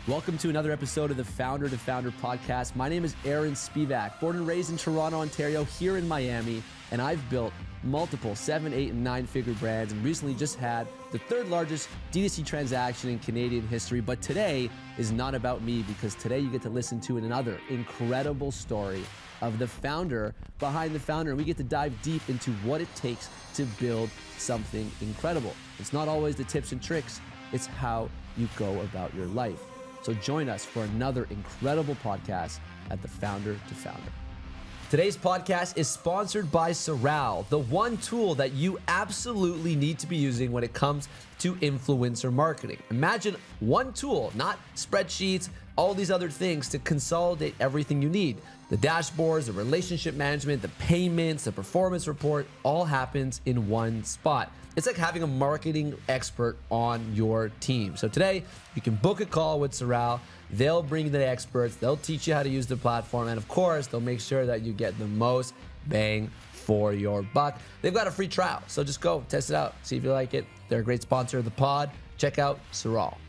Welcome to another episode of the Founder to Founder podcast. My name is Aaron Spivak, born and raised in Toronto, Ontario, here in Miami, and I've built multiple 7, 8, and 9-figure brands and recently just had the third largest D2C transaction in Canadian history. But today is not about me, because today you get to listen to another incredible story of the founder behind the founder, and we get to dive deep into what it takes to build something incredible. It's not always the tips and tricks, it's how you go about your life. So join us for another incredible podcast at the Founder to Founder. Today's podcast is sponsored by Zell, the one tool that you absolutely need to be using when it comes to influencer marketing. Imagine one tool, not spreadsheets, all these other things to consolidate everything you need. The dashboards, the relationship management, the payments, the performance report, all happens in one spot. It's like having a marketing expert on your team. So today, you can book a call with Zell. They'll bring the experts. They'll teach you how to use the platform. And of course, they'll make sure that you get the most bang for your buck. They've got a free trial. So just go test it out. See if you like it. They're a great sponsor of the pod. Check out Zell.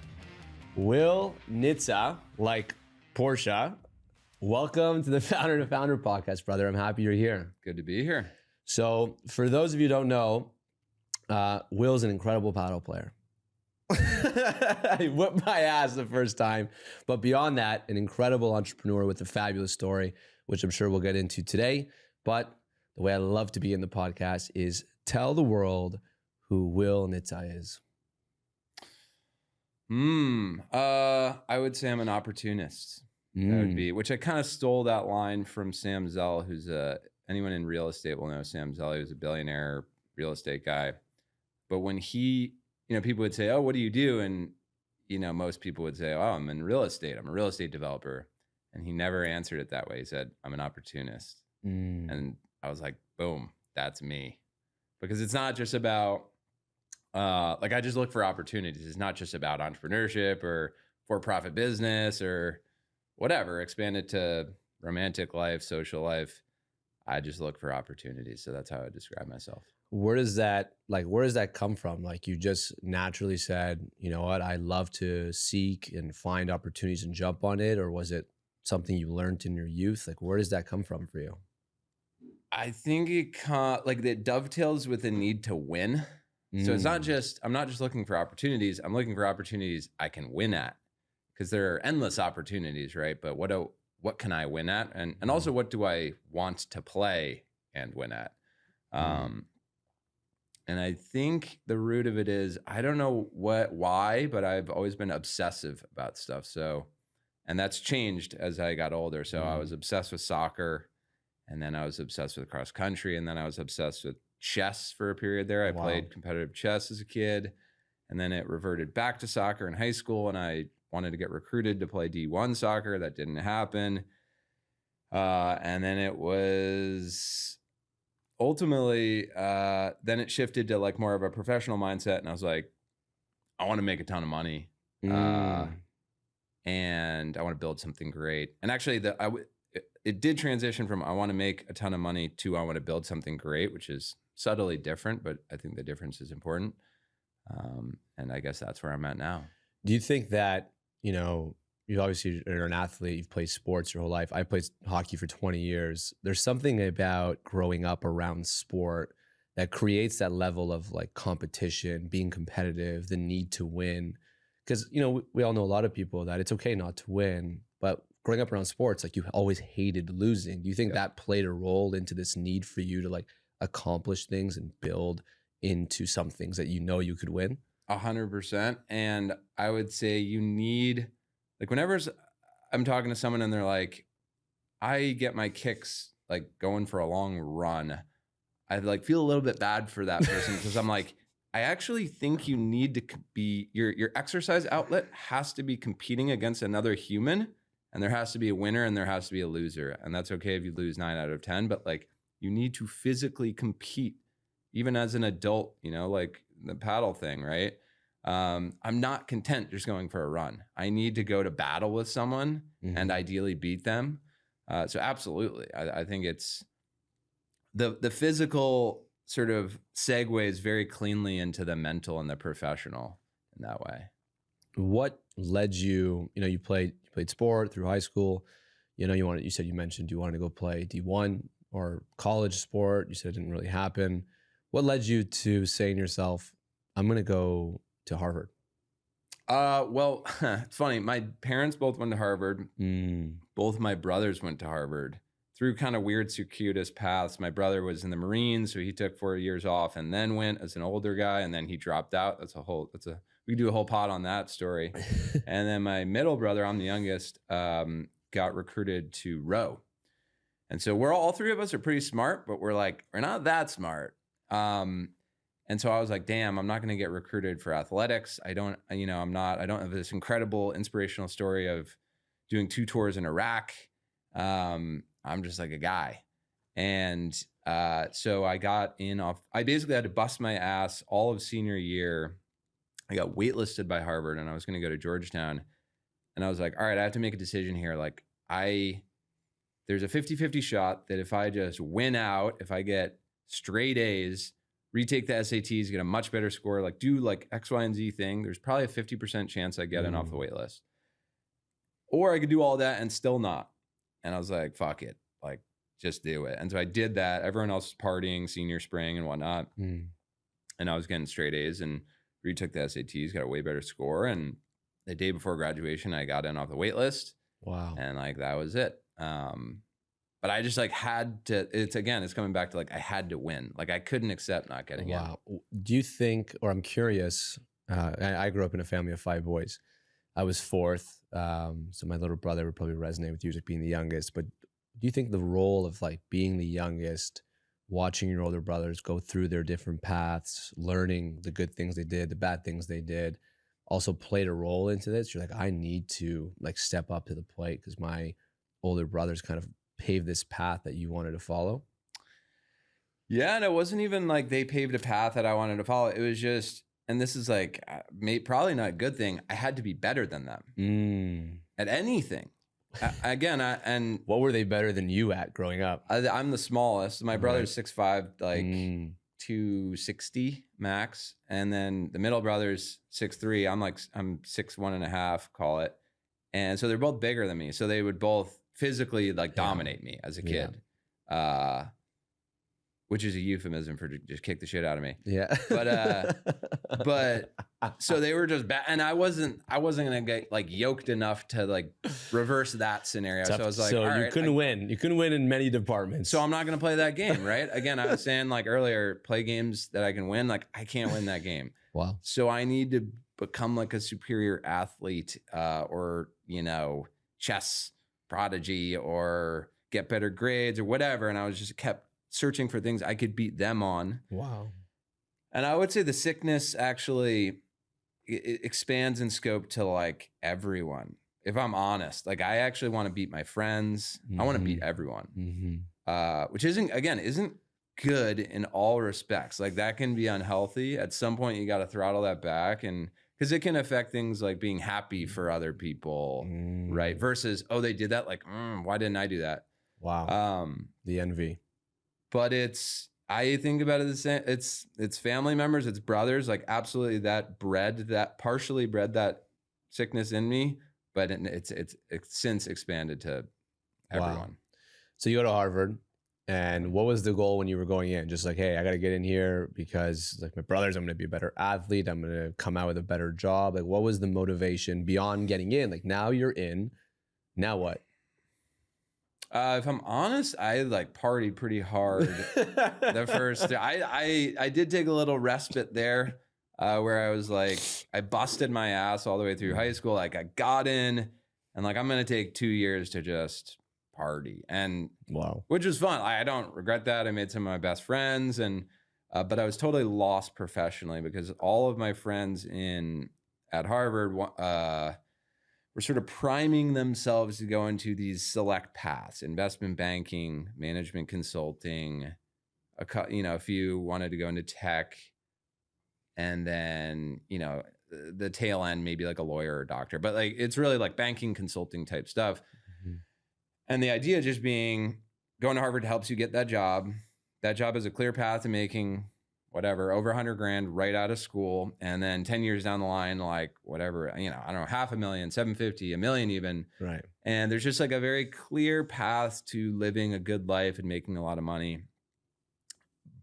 Will Nitze, like Porsche, welcome to the Founder to Founder podcast, brother. I'm happy you're here. Good to be here. So for those of you who don't know, Will's an incredible paddle player. He whipped my ass the first time. But beyond that, an incredible entrepreneur with a fabulous story, which I'm sure we'll get into today. But the way I love to be in the podcast is tell the world who Will Nitze is. I would say I'm an opportunist. That would be, which I kind of stole that line from Sam Zell, who's anyone in real estate will know Sam Zell. He was a billionaire real estate guy. But when he, people would say, oh, what do you do? And, most people would say, oh, I'm in real estate. I'm a real estate developer. And he never answered it that way. He said, I'm an opportunist. And I was like, boom, that's me. Because it's not just about, I just look for opportunities. It's not just about entrepreneurship or for-profit business or whatever. Expand it to romantic life, social life. I just look for opportunities. So that's how I describe myself. Where does that come from? Like, you just naturally said, you know what, I love to seek and find opportunities and jump on it? Or was it something you learned in your youth? Like, where does that come from for you? I think it dovetails with the need to win. So it's not just, I'm not just looking for opportunities. I'm looking for opportunities I can win at, because there are endless opportunities, right? But what can I win at? And also, what do I want to play and win at? And I think the root of it is, I don't know why, but I've always been obsessive about stuff. So, and that's changed as I got older. So I was obsessed with soccer, and then I was obsessed with cross country, and then I was obsessed with chess for a period there. I played competitive chess as a kid, and then it reverted back to soccer in high school, and I wanted to get recruited to play D1 soccer. That didn't happen. And then it was ultimately, then it shifted to like more of a professional mindset. And I was like, I want to make a ton of money. And I want to build something great. And actually it did transition from I want to make a ton of money to I want to build something great, which is subtly different, but I think the difference is important. And I guess that's where I'm at now. Do you think that, you obviously are an athlete, you've played sports your whole life. I played hockey for 20 years. There's something about growing up around sport that creates that level of like competition, being competitive, the need to win. Because, we all know a lot of people that it's okay not to win, but growing up around sports, like, you always hated losing. Do you think that played a role into this need for you to like accomplish things and build into some things that you could win? 100%. And I would say you need, like, whenever I'm talking to someone and they're like, I get my kicks like going for a long run, I like feel a little bit bad for that person, because I'm like, I actually think you need to be, your exercise outlet has to be competing against another human, and there has to be a winner and there has to be a loser. And that's okay if you lose 9 out of 10, but like, you need to physically compete even as an adult, like the paddle thing, right? I'm not content just going for a run. I need to go to battle with someone and ideally beat them. So absolutely. I think it's the physical sort of segues very cleanly into the mental and the professional in that way. what led you, you played sport through high school, you said you mentioned you wanted to go play D1 or college sport. You said it didn't really happen. What led you to saying to yourself, I'm going to go to Harvard? Well, it's funny. My parents both went to Harvard. Both my brothers went to Harvard through kind of weird, circuitous paths. My brother was in the Marines, so he took 4 years off and then went as an older guy, and then he dropped out. We could do a whole pod on that story. And then my middle brother, I'm the youngest, got recruited to row. And so all three of us are pretty smart, but we're not that smart. And so I was like, damn, I'm not going to get recruited for athletics. I don't have this incredible inspirational story of doing 2 tours in Iraq. I'm just like a guy. And so I basically had to bust my ass all of senior year. I got waitlisted by Harvard and I was going to go to Georgetown. And I was like, all right, I have to make a decision here. There's a 50-50 shot that if I just win out, if I get straight A's, retake the SATs, get a much better score, do X, Y, and Z thing, there's probably a 50% chance I get in off the wait list. Or I could do all that and still not. And I was like, fuck it, just do it. And so I did that. Everyone else was partying senior spring and whatnot. And I was getting straight A's and retook the SATs, got a way better score. And the day before graduation, I got in off the wait list. Wow. And that was it. But I just had to, it's coming back to I had to win. I couldn't accept not getting in. Wow. Do you think, or I'm curious, I grew up in a family of 5 boys. I was 4th. So my little brother would probably resonate with you as being the youngest, but do you think the role of being the youngest, watching your older brothers go through their different paths, learning the good things they did, the bad things they did, also played a role into this? You're like, I need to step up to the plate because my older brothers kind of paved this path that you wanted to follow? Yeah, and it wasn't even they paved a path that I wanted to follow. It was just, and this is probably not a good thing, I had to be better than them at anything. And what were they better than you at growing up? I'm the smallest. My brother's 6'5", 260 max, and then the middle brother's 6'3". I'm 6'1.5", call it. And so they're both bigger than me. So they would both physically dominate me as a kid, which is a euphemism for just kick the shit out of me. Yeah. But so they were just bad, and I wasn't gonna get yoked enough to reverse that scenario. So I was so you couldn't win. You couldn't win in many departments. So I'm not gonna play that game, right? Again, I was saying earlier, play games that I can win. I can't win that game. Wow. So I need to become a superior athlete, or chess prodigy, or get better grades or whatever. And I was just kept searching for things I could beat them on. Wow. And I would say the sickness actually it expands in scope to everyone. If I'm honest, I actually want to beat my friends. I want to beat everyone, which isn't good in all respects. That can be unhealthy. At some point, you got to throttle that back, and because it can affect things like being happy for other people, right? Versus, oh, they did that. Why didn't I do that? Wow. The envy. But I think about it the same. It's family members, it's brothers, absolutely that partially bred that sickness in me, but it's since expanded to everyone. Wow. So you go to Harvard, and what was the goal when you were going in? Just hey, I got to get in here because my brothers, I'm going to be a better athlete. I'm going to come out with a better job. What was the motivation beyond getting in? Now you're in, now what? If I'm honest, I partied pretty hard the first. I did take a little respite there, where I was I busted my ass all the way through high school. I got in, and I'm gonna take 2 years to just party, and wow, which was fun. I don't regret that. I made some of my best friends, and but I was totally lost professionally because all of my friends at Harvard were sort of priming themselves to go into these select paths: investment banking, management consulting. A few wanted to go into tech, and then the tail end maybe a lawyer or a doctor. But it's really banking, consulting type stuff. And the idea just being going to Harvard helps you get that job. That job is a clear path to making whatever, over 100 grand right out of school. And then 10 years down the line, like whatever, I don't know, 500,000, 750, $1 million even. Right. And there's just like a very clear path to living a good life and making a lot of money.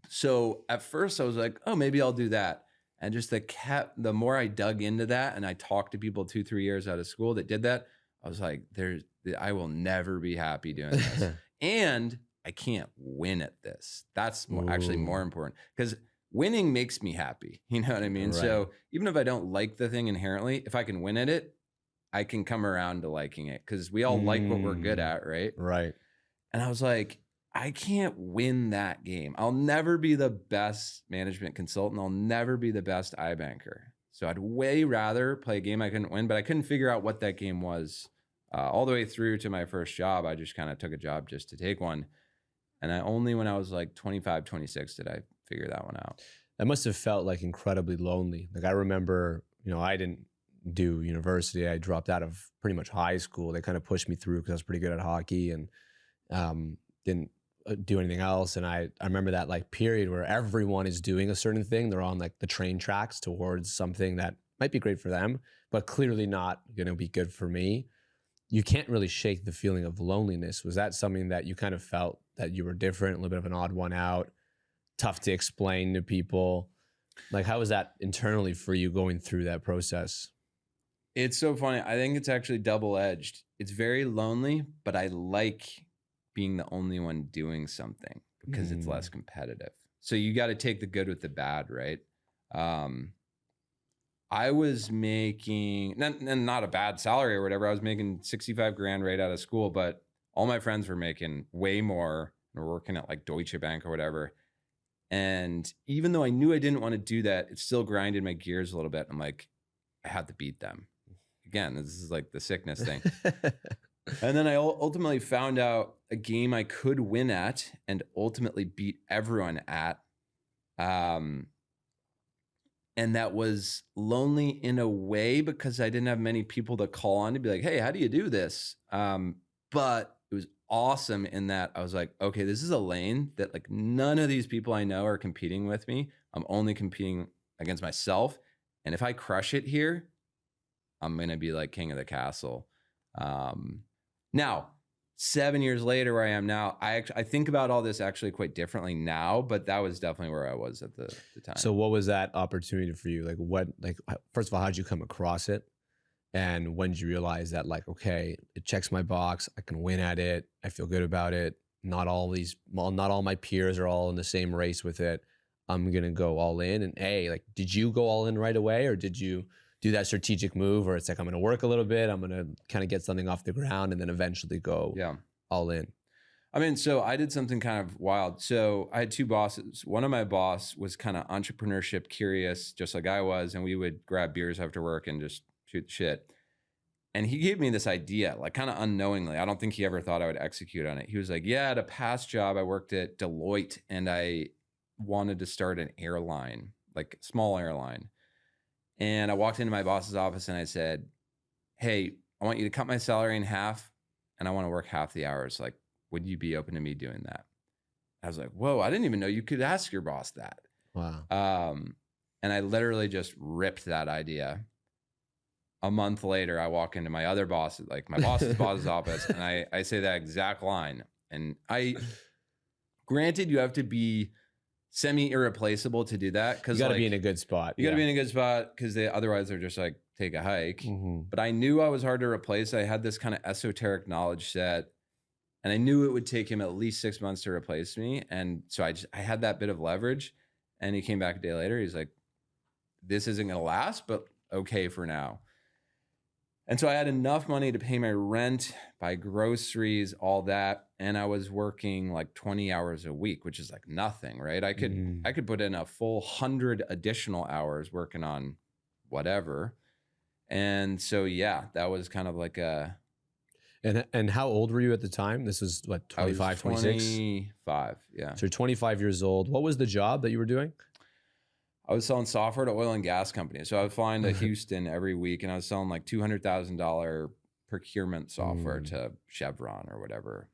So at first I was like, oh, maybe I'll do that. And just the more I dug into that and I talked to people 2-3 years out of school that did that, I was like, I will never be happy doing this. And I can't win at this. That's actually more important, because winning makes me happy. You know what I mean? Right. So even if I don't like the thing inherently, if I can win at it, I can come around to liking it, because we all like what we're good at, right? Right. And I was like, I can't win that game. I'll never be the best management consultant. I'll never be the best iBanker. So I'd way rather play a game I couldn't win, but I couldn't figure out what that game was. All the way through to my first job, I just kind of took a job just to take one. And when I was like 25, 26, did I figure that one out. That must have felt like incredibly lonely. Like, I remember, I didn't do university. I dropped out of pretty much high school. They kind of pushed me through because I was pretty good at hockey, and didn't do anything else. And I remember that like period where everyone is doing a certain thing. They're on like the train tracks towards something that might be great for them, but clearly not going to be good for me. You can't really shake the feeling of loneliness. Was that something that you kind of felt that you were different, a little bit of an odd one out, tough to explain to people? Like, how was that internally for you going through that process? It's so funny. I think it's actually double-edged. It's very lonely, but I like being the only one doing something because it's less competitive. So you got to take the good with the bad, right? I was making, not a bad salary or whatever. I was making 65 grand right out of school, but all my friends were making way more and were working at like Deutsche Bank or whatever. And even though I knew I didn't want to do that, it still grinded my gears a little bit. I'm like, I had to beat them. Again, this is like the sickness thing. And then I ultimately found out a game I could win at and ultimately beat everyone at. And that was lonely in a way because I didn't have many people to call on to be like, hey, how do you do this? But it was awesome in that I was like, okay, this is a lane that like none of these people I know are competing with me. I'm only competing against myself. And if I crush it here, I'm going to be like king of the castle. Now, 7 years later, where I am now, I think about all this actually quite differently now, but that was definitely where I was at the time. So what was that opportunity for you? First of all, how'd you come across it? And when did you realize that, like, okay, it checks my box, I can win at it, I feel good about it. Not all my peers are all in the same race with it. I'm going to go all in. And did you go all in right away, or did you do that strategic move where it's like, I'm going to work a little bit, I'm going to kind of get something off the ground and then eventually go all in? I mean, so I did something kind of wild. So I had two bosses. One of my boss was kind of entrepreneurship curious, just like I was. And we would grab beers after work and just shoot the shit. And he gave me this idea, like kind of unknowingly. I don't think he ever thought I would execute on it. He was like, yeah, at a past job, I worked at Deloitte and I wanted to start an airline, like a small airline. And I walked into my boss's office and I said, hey, I want you to cut my salary in half and I want to work half the hours. Like, would you be open to me doing that? I was like, whoa, I didn't even know you could ask your boss that. Wow. And I literally just ripped that idea. A month later, I walk into my other boss, like my boss's boss's office, and I say that exact line. And granted, you have to be semi-irreplaceable to do that, because you got to be in a good spot. You got to be in a good spot, because otherwise they're just like, take a hike. But I knew I was hard to replace. I had this kind of esoteric knowledge set, and I knew it would take him at least 6 months to replace me. And so I had that bit of leverage. And he came back a day later. He's like, this isn't going to last, but okay for now. And so I had enough money to pay my rent, buy groceries, all that. And I was working like 20 hours a week, which is like nothing, right? I could put in a full 100 additional hours working on whatever. And so, yeah, that was kind of like a... And how old were you at the time? This was what, 25, 26? 25, yeah. So you're 25 years old. What was the job that you were doing? I was selling software to oil and gas companies. So I was flying to Houston every week and I was selling like $200,000 procurement software to Chevron or whatever,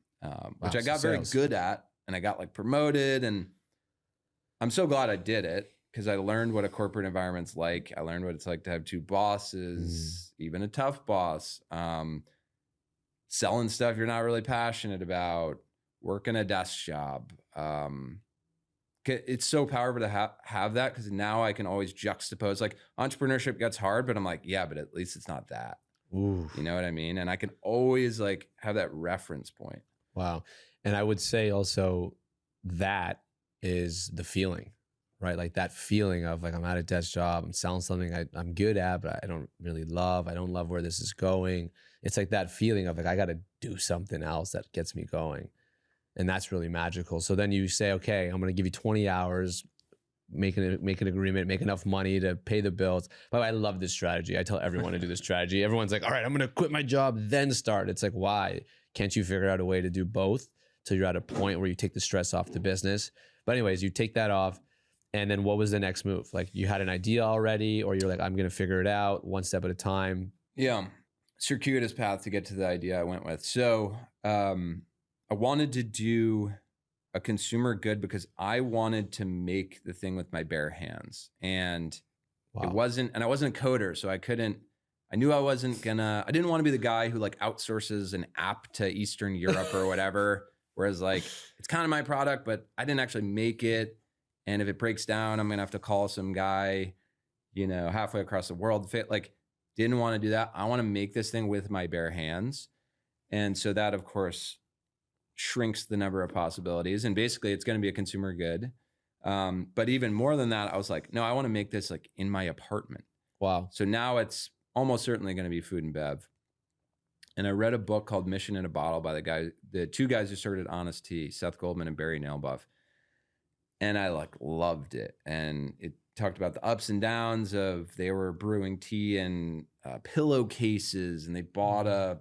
which I got very good at, and I got like promoted. And I'm so glad I did it because I learned what a corporate environment's like. I learned what it's like to have two bosses, even a tough boss, selling stuff you're not really passionate about, working a desk job. It's so powerful to have that, because now I can always juxtapose. Like, entrepreneurship gets hard, but I'm like, yeah, but at least it's not that. Ooh. You know what I mean? And I can always like have that reference point. Wow. And I would say also that is the feeling, right? Like that feeling of like, I'm at a desk job, I'm selling something I'm good at, but I don't really love. I don't love where this is going. It's like that feeling of like, I got to do something else that gets me going. And that's really magical. So then you say, okay, I'm going to give you 20 hours, make an agreement, make enough money to pay the bills. But I love this strategy. I tell everyone to do this strategy. Everyone's like, all right, I'm going to quit my job, then start. It's like, why? Can't you figure out a way to do both till you're at a point where you take the stress off the business? But anyways, you take that off. And then what was the next move? Like, you had an idea already, or you're like, I'm going to figure it out one step at a time? Yeah. Circuitous path to get to the idea I went with. So I wanted to do a consumer good because I wanted to make the thing with my bare hands. And I wasn't a coder, so I knew I didn't want to be the guy who like outsources an app to Eastern Europe or whatever. Whereas like, it's kind of my product, but I didn't actually make it. And if it breaks down, I'm going to have to call some guy, halfway across the world. Like, didn't want to do that. I want to make this thing with my bare hands. And so that, of course, shrinks the number of possibilities. And basically, it's going to be a consumer good. But even more than that, I was like, no, I want to make this like in my apartment. Wow. So now it's almost certainly going to be food and bev. And I read a book called Mission in a Bottle by the two guys who started Honest Tea, Seth Goldman and Barry Nailbuff. And I like loved it. And it talked about the ups and downs of, they were brewing tea in pillowcases, and they bought a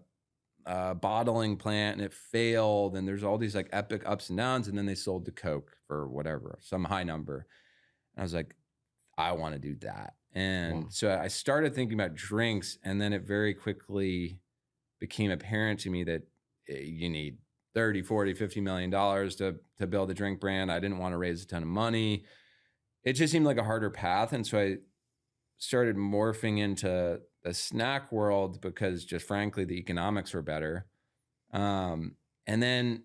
bottling plant and it failed. And there's all these like epic ups and downs. And then they sold to Coke for whatever, some high number. And I was like, I want to do that. And so I started thinking about drinks, and then it very quickly became apparent to me that you need 30, 40, $50 million to build a drink brand. I didn't want to raise a ton of money. It just seemed like a harder path. And so I started morphing into the snack world because just frankly, the economics were better. And then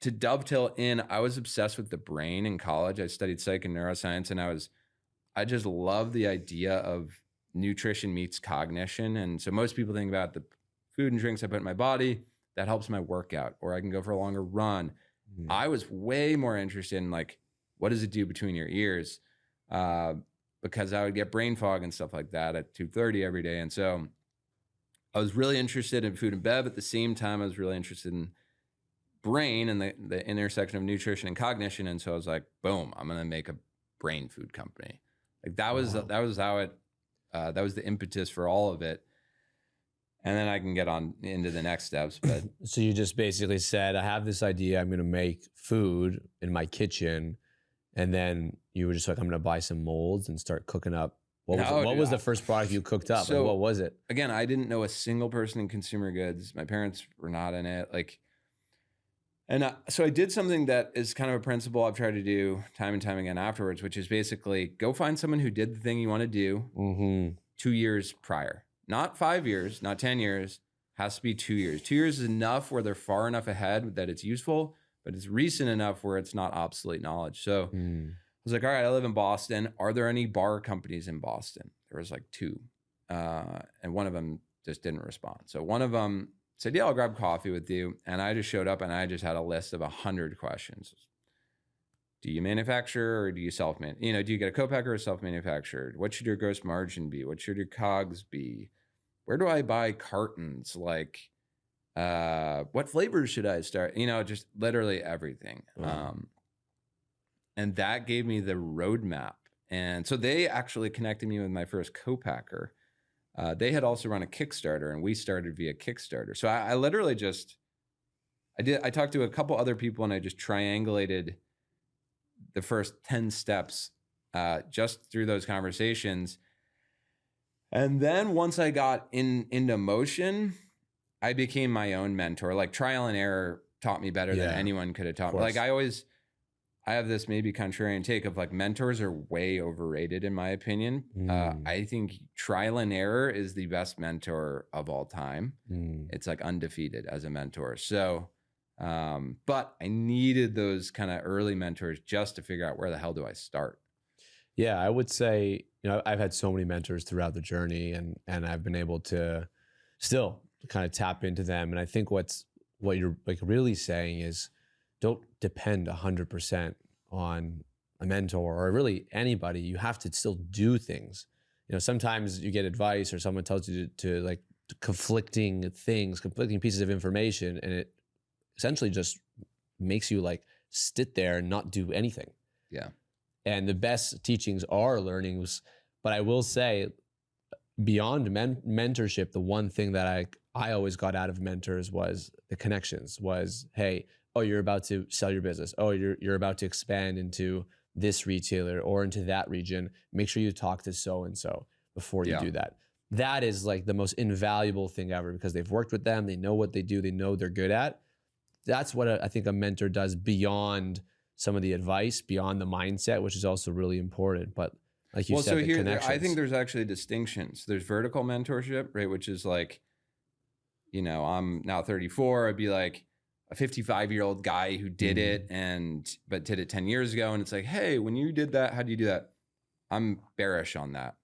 to dovetail in, I was obsessed with the brain in college. I studied psych and neuroscience, and I just love the idea of nutrition meets cognition. And so most people think about the food and drinks I put in my body, that helps my workout, or I can go for a longer run. I was way more interested in like, what does it do between your ears? Because I would get brain fog and stuff like that at 2:30 every day. And so I was really interested in food and bev. At the same time, I was really interested in brain and the intersection of nutrition and cognition. And so I was like, boom, I'm going to make a brain food company. Like that was how that was the impetus for all of it. And then I can get on into the next steps. But so you just basically said, I have this idea, I'm going to make food in my kitchen. And then you were just like, I'm going to buy some molds and start cooking up. What was the first product you cooked up? So, what was it? Again, I didn't know a single person in consumer goods. My parents were not in it. So I did something that is kind of a principle I've tried to do time and time again afterwards, which is basically go find someone who did the thing you want to do 2 years prior. Not 5 years, not 10 years, has to be 2 years. 2 years is enough where they're far enough ahead that it's useful, but it's recent enough where it's not obsolete knowledge. So I was like, all right, I live in Boston. Are there any bar companies in Boston? There was like two. And one of them just didn't respond. So one of them said, yeah, I'll grab coffee with you. And I just showed up and I just had a list of 100 questions. Do you manufacture or do you self-manufacture? Do you get a co-packer or self-manufactured? What should your gross margin be? What should your COGS be? Where do I buy cartons? Like, what flavors should I start? Just literally everything. And that gave me the roadmap. And so they actually connected me with my first co-packer. They had also run a Kickstarter, and we started via Kickstarter. So I literally I talked to a couple other people, and I just triangulated the first 10 steps just through those conversations. And then once I got into motion, I became my own mentor. Like trial and error taught me better than anyone could have taught me. Like I I have this maybe contrarian take of like mentors are way overrated in my opinion. I think trial and error is the best mentor of all time. It's like undefeated as a mentor. So, but I needed those kind of early mentors just to figure out where the hell do I start? Yeah, I would say, I've had so many mentors throughout the journey, and I've been able to still kind of tap into them. And I think what you're like really saying is, don't depend 100% on a mentor or really anybody. You have to still do things. Sometimes you get advice or someone tells you to like conflicting pieces of information, and it essentially just makes you like sit there and not do anything. Yeah. And the best teachings are learnings. But I will say, beyond mentorship, the one thing that I always got out of mentors was the connections. Was, hey, oh, you're about to sell your business. Oh, you're about to expand into this retailer or into that region. Make sure you talk to so-and-so before you do that. That is like the most invaluable thing ever, because they've worked with them. They know what they do. They know they're good at. That's what I think a mentor does beyond some of the advice, beyond the mindset, which is also really important. But like you said, the connections. I think there's actually distinctions. There's vertical mentorship, right? Which is like, I'm now 34. I'd be like a 55-year-old guy who did it but did it 10 years ago. And it's like, hey, when you did that, how do you do that? I'm bearish on that.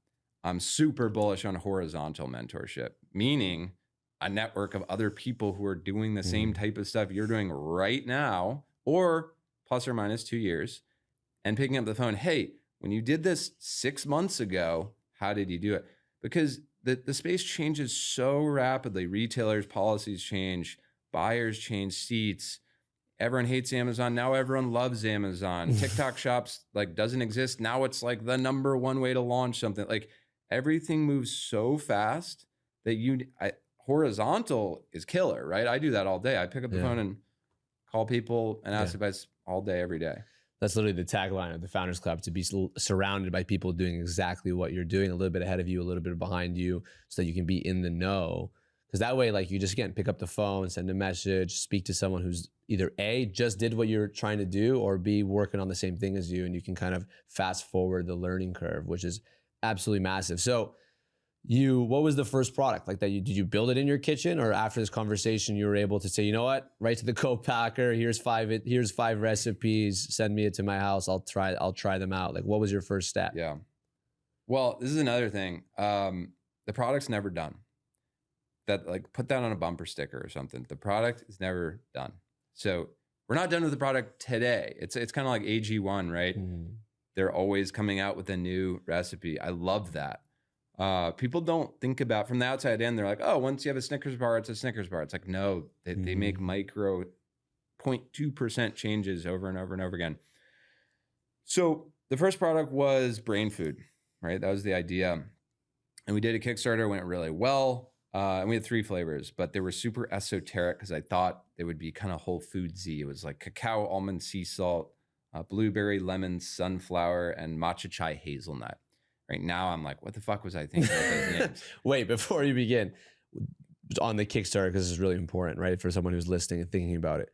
I'm super bullish on horizontal mentorship, meaning a network of other people who are doing the same type of stuff you're doing right now, or plus or minus 2 years, and picking up the phone. Hey, when you did this 6 months ago, how did you do it? Because the space changes so rapidly. Retailers' policies change, buyers change seats. Everyone hates Amazon. Now everyone loves Amazon. TikTok shops like doesn't exist. Now it's like the number one way to launch something. Like everything moves so fast that horizontal is killer, right? I do that all day. I pick up the phone and call people and ask advice all day, every day. That's literally the tagline of the Founders Club, to be surrounded by people doing exactly what you're doing, a little bit ahead of you, a little bit behind you, so that you can be in the know. Because that way, like, you just can't pick up the phone, send a message, speak to someone who's either A, just did what you're trying to do, or B, working on the same thing as you, and you can kind of fast forward the learning curve, which is absolutely massive. So what was the first product like that? Did you build it in your kitchen, or after this conversation, you were able to say, you know what, right to the co-packer, here's 5 recipes, send me it to my house. I'll try them out. Like, what was your first step? Yeah. Well, this is another thing. The product's never done. That, like, put that on a bumper sticker or something. The product is never done. So we're not done with the product today. It's kind of like AG1, right? They're always coming out with a new recipe. I love that. People don't think about, from the outside in, they're like, oh, once you have a Snickers bar, it's a Snickers bar. It's like, no, they make micro 0.2% changes over and over and over again. So the first product was brain food, right? That was the idea. And we did a Kickstarter, went really well. And we had 3 flavors, but they were super esoteric because I thought they would be kind of whole foodsy. It was like cacao, almond, sea salt, blueberry, lemon, sunflower, and matcha chai hazelnut. Right now, I'm like, what the fuck was I thinking of those names? Wait, before you begin, on the Kickstarter, because this is really important, right? For someone who's listening and thinking about it,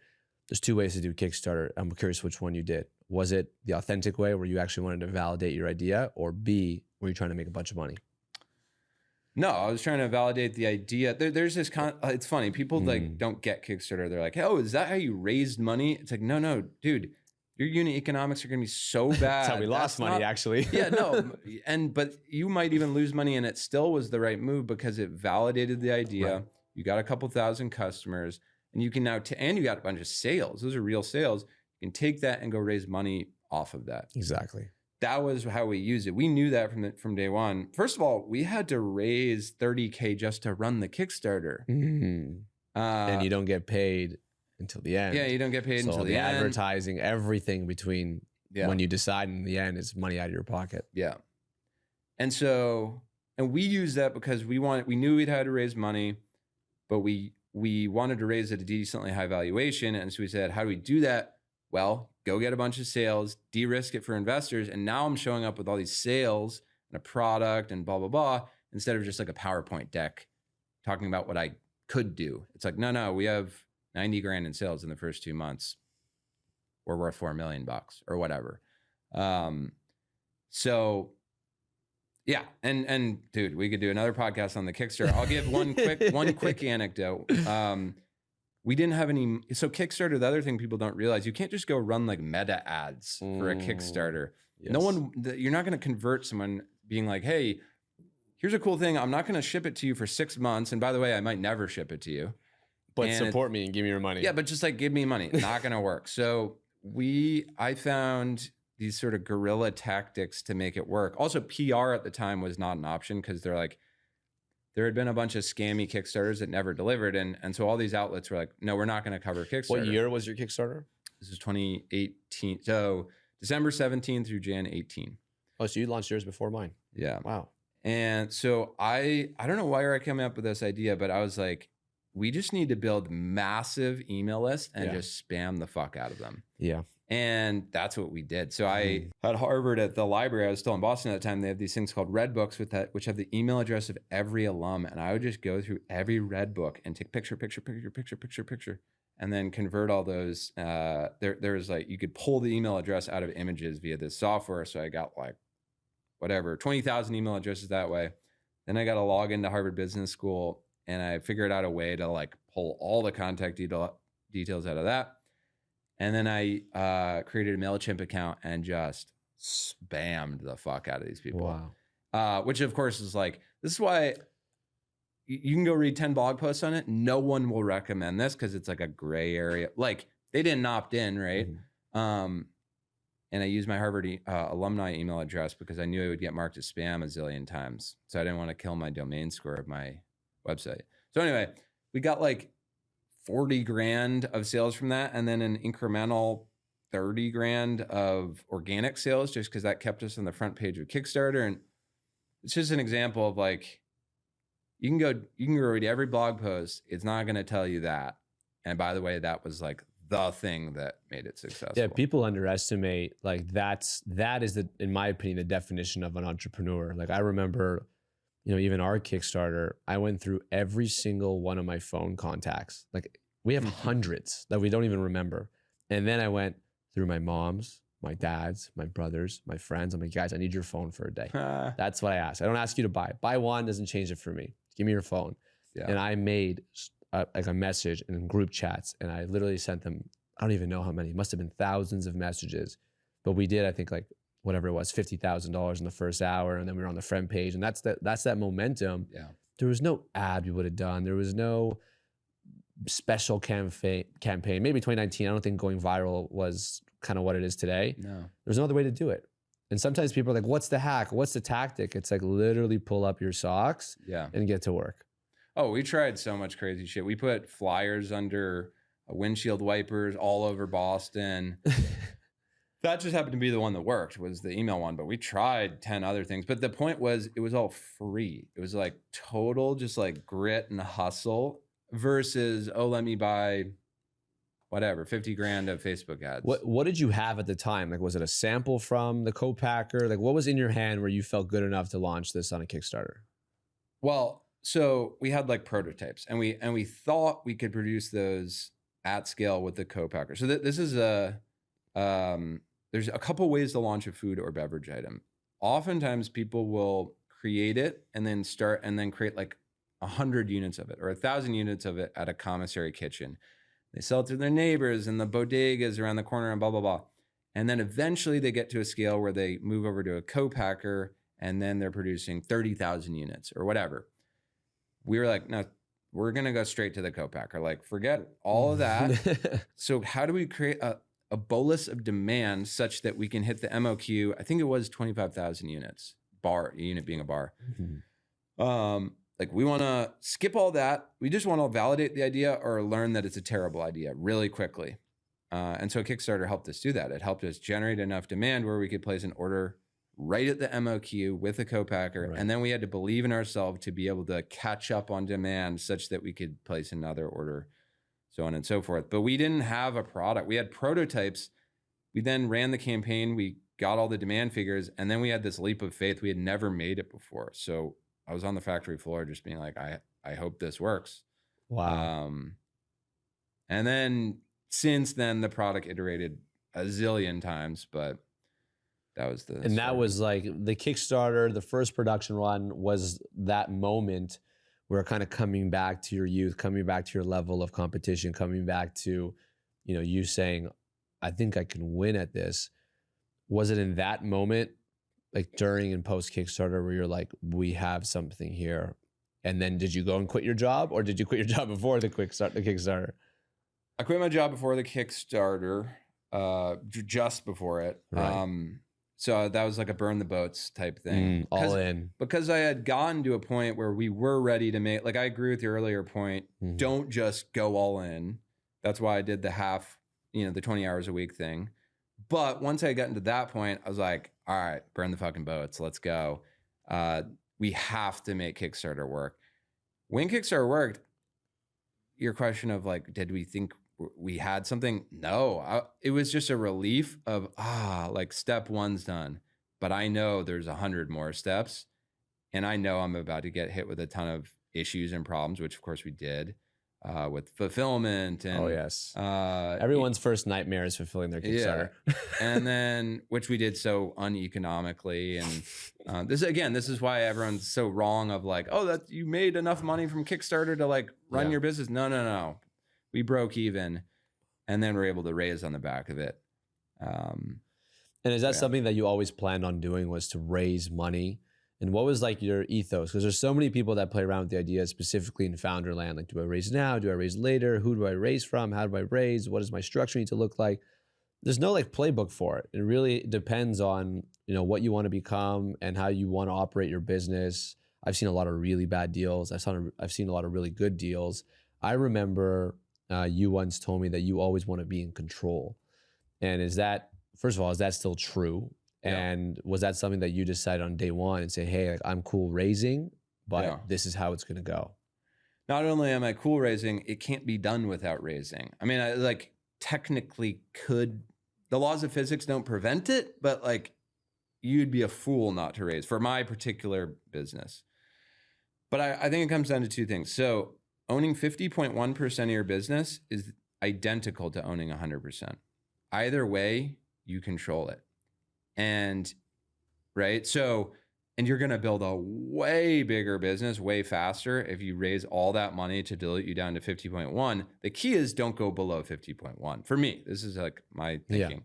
there's 2 ways to do Kickstarter. I'm curious which one you did. Was it the authentic way, where you actually wanted to validate your idea, or B, were you trying to make a bunch of money? No, I was trying to validate the idea. There's this it's funny. People like don't get Kickstarter. They're like, oh, is that how you raised money? It's like, no, dude. Your unit economics are going to be so bad. That's how we lost money, actually. Yeah, no. But you might even lose money, and it still was the right move because it validated the idea. Right. You got a couple thousand customers, and you can now, and you got a bunch of sales. Those are real sales. You can take that and go raise money off of that. Exactly. That was how we use it. We knew that from day one. First of all, we had to raise $30K just to run the Kickstarter. And you don't get paid until the end. Yeah, you don't get paid until the end. Advertising, everything between when you decide and the end is money out of your pocket. Yeah. And we used that because we knew we'd had to raise money, but we wanted to raise at a decently high valuation. And so we said, how do we do that? Well, go get a bunch of sales, de-risk it for investors. And now I'm showing up with all these sales and a product and blah, blah, blah, instead of just like a PowerPoint deck talking about what I could do. It's like, no, we have 90 grand in sales in the first 2 months. we're worth $4 million or whatever. So yeah. And dude, we could do another podcast on the Kickstarter. I'll give one quick anecdote. We didn't have any. So Kickstarter, the other thing people don't realize, you can't just go run like meta ads for a Kickstarter. Yes. No one, you're not going to convert someone being like, hey, here's a cool thing. I'm not going to ship it to you for 6 months. And by the way, I might never ship it to you. But support me and give me your money. Yeah, but just like give me money. Not going to work. So I found these sort of guerrilla tactics to make it work. Also, PR at the time was not an option because they're like, there had been a bunch of scammy Kickstarters that never delivered. And so all these outlets were like, no, we're not going to cover Kickstarter. What year was your Kickstarter? This is 2018. So December 17 through Jan 18. Oh, so you launched yours before mine. Yeah. Wow. And so I don't know why I came up with this idea, but I was like, we just need to build massive email lists and just spam the fuck out of them. Yeah. And that's what we did. So I at Harvard at the library, I was still in Boston at the time. They have these things called Red Books which have the email address of every alum. And I would just go through every Red Book and take picture, and then convert all those. There's like, you could pull the email address out of images via this software. So I got like, whatever, 20,000 email addresses that way. Then I got to log into Harvard Business School and I figured out a way to like pull all the contact details out of that. And then I created a MailChimp account and just spammed the fuck out of these people. Wow. Which of course is like, this is why you can go read 10 blog posts on it. No one will recommend this because it's like a gray area. Like they didn't opt in, right? And I used my Harvard alumni email address because I knew it would get marked as spam a zillion times. So I didn't want to kill my domain score of my website. So anyway, we got like 40 grand of sales from that. And then an incremental 30 grand of organic sales, just because that kept us on the front page of Kickstarter. And it's just an example of like, you can go read every blog post. It's not going to tell you that. And by the way, that was like the thing that made it successful. Yeah, people underestimate like that is in my opinion, the definition of an entrepreneur. Like I remember, even our Kickstarter, I went through every single one of my phone contacts. Like we have hundreds that we don't even remember. And then I went through my mom's, my dad's, my brother's, my friends. I'm like, guys, I need your phone for a day. That's what I ask. I don't ask you to buy. Buy one doesn't change it for me. Give me your phone. Yeah. And I made like a message in group chats and I literally sent them, I don't even know how many, it must've been thousands of messages, but we did, I think like whatever it was, $50,000 in the first hour. And then we were on the front page and that's that momentum. Yeah. There was no ad we would have done. There was no special campaign. Maybe 2019, I don't think going viral was kind of what it is today. No. There's no other way to do it. And sometimes people are like, what's the hack? What's the tactic? It's like literally pull up your socks and get to work. Oh, we tried so much crazy shit. We put flyers under windshield wipers all over Boston. That just happened to be the one that worked, was the email one, but we tried 10 other things. But the point was, it was all free. It was like total, just like grit and hustle versus, oh, let me buy whatever, 50 grand of Facebook ads. What did you have at the time? Like, was it a sample from the co-packer? Like, what was in your hand where you felt good enough to launch this on a Kickstarter? Well, so we had like prototypes and we thought we could produce those at scale with the co-packer. So this is there's a couple ways to launch a food or beverage item. Oftentimes people will create it and then create like 100 units of it or 1,000 units of it at a commissary kitchen. They sell it to their neighbors and the bodegas around the corner and blah, blah, blah. And then eventually they get to a scale where they move over to a co-packer and then they're producing 30,000 units or whatever. We were like, no, we're going to go straight to the co-packer. Like, forget all of that. So how do we create a bolus of demand such that we can hit the MOQ? I think it was 25,000 units, unit being a bar. Mm-hmm. Like we want to skip all that. We just want to validate the idea or learn that it's a terrible idea really quickly. And so Kickstarter helped us do that. It helped us generate enough demand where we could place an order right at the MOQ with a co-packer. Right. And then we had to believe in ourselves to be able to catch up on demand such that we could place another order, so on and so forth. But we didn't have a product. We had prototypes. We then ran the campaign. We got all the demand figures. And then we had this leap of faith. We had never made it before. So I was on the factory floor just being like, I hope this works. Wow. And then since then, the product iterated a zillion times, but that was the And that story. was like the Kickstarter, the first production run was that moment where kind of coming back to your youth, coming back to your level of competition, coming back to, you know, you saying, I think I can win at this. Was it in that moment, like during and post Kickstarter, where you're like, we have something here? And then did you go and quit your job, or did you quit your job before the Kickstarter? I quit my job before the Kickstarter, just before it. Right. So that was like a burn the boats type thing. All in. Because I had gotten to a point where we were ready to make, like I agree with your earlier point, don't just go all in. That's why I did the half, you know, the 20 hours a week thing. But once I got into that point, I was like, all right, burn the fucking boats. Let's go. We have to make Kickstarter work. When Kickstarter worked, your question of like, did we think we had something? No, it was just a relief of, like step one's done, but I know there's 100 more steps, and I know I'm about to get hit with a ton of issues and problems, which of course we did, with fulfillment and everyone's first nightmare is fulfilling their Kickstarter. Yeah. And then, which we did so uneconomically. And this is why everyone's so wrong of like, oh, that you made enough money from Kickstarter to like run your business. No. We broke even, and then we're able to raise on the back of it. And is that something that you always planned on doing, was to raise money? And what was like your ethos? Because there's so many people that play around with the idea, specifically in founder land. Like, do I raise now? Do I raise later? Who do I raise from? How do I raise? What does my structure need to look like? There's no like playbook for it. It really depends on, you know, what you want to become and how you want to operate your business. I've seen a lot of really bad deals. I've seen a lot of really good deals. I remember you once told me that you always want to be in control. And is that, first of all, is that still true? Yeah. And was that something that you decided on day one and say, hey, like, I'm cool raising, but this is how it's going to go? Not only am I cool raising, it can't be done without raising. I mean, I like technically could, the laws of physics don't prevent it, but like you'd be a fool not to raise for my particular business. But I think it comes down to two things. So owning 50.1% of your business is identical to owning 100%. Either way, you control it. And right. So, and you're going to build a way bigger business way faster if you raise all that money to dilute you down to 50.1. The key is don't go below 50.1. For me, this is like my thinking. Yeah.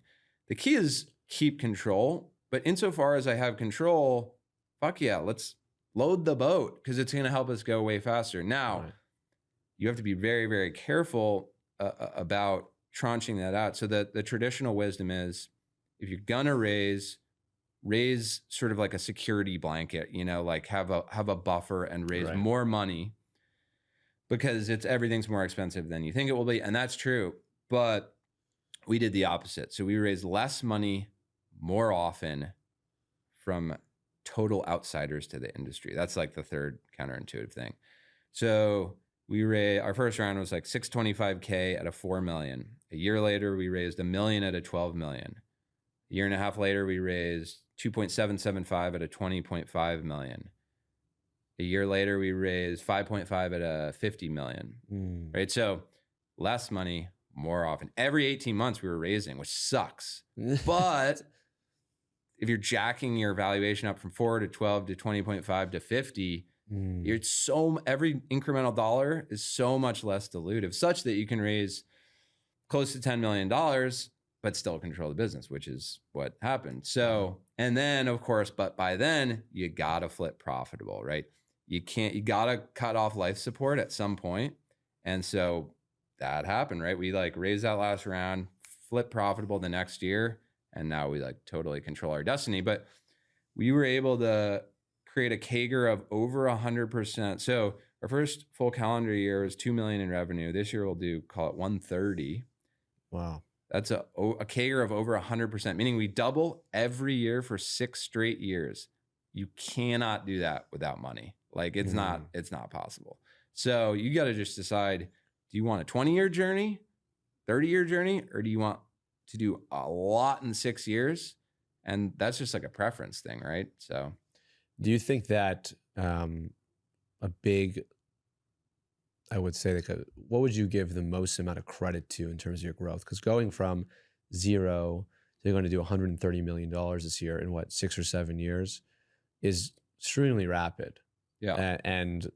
The key is keep control. But insofar as I have control, fuck yeah, let's load the boat, because it's going to help us go way faster. Now, you have to be very, very careful about tranching that out. So that the traditional wisdom is, if you're gonna raise sort of like a security blanket, you know, like have a buffer and raise more money, because everything's more expensive than you think it will be. And that's true. But we did the opposite. So we raised less money more often from total outsiders to the industry. That's like the third counterintuitive thing. So our first round was like $625K at a 4 million. A year later, we raised $1 million at a 12 million. A year and a half later, we raised 2.775 at a 20.5 million. A year later, we raised 5.5 at a 50 million. Right? So less money more often. Every 18 months we were raising, which sucks. But if you're jacking your valuation up from 4 to 12 to 20.5 to 50, every incremental dollar is so much less dilutive, such that you can raise close to $10 million, but still control the business, which is what happened. So, and then of course, but by then you gotta flip profitable, right? You gotta cut off life support at some point. And so that happened, right? We like raised that last round, flip profitable the next year, and now we like totally control our destiny. But we were able to create a CAGR of over 100%. So our first full calendar year was 2 million in revenue. This year we'll call it 130. Wow. That's a CAGR of over 100%, meaning we double every year for 6 straight years. You cannot do that without money. Like it's not possible. So you got to just decide, do you want a 20-year journey, 30-year journey, or do you want to do a lot in 6 years? And that's just like a preference thing, right? So do you think that I would say, like, what would you give the most amount of credit to in terms of your growth? Because going from 0 to going to do $130 million this year in what, 6 or 7 years is extremely rapid. Yeah. And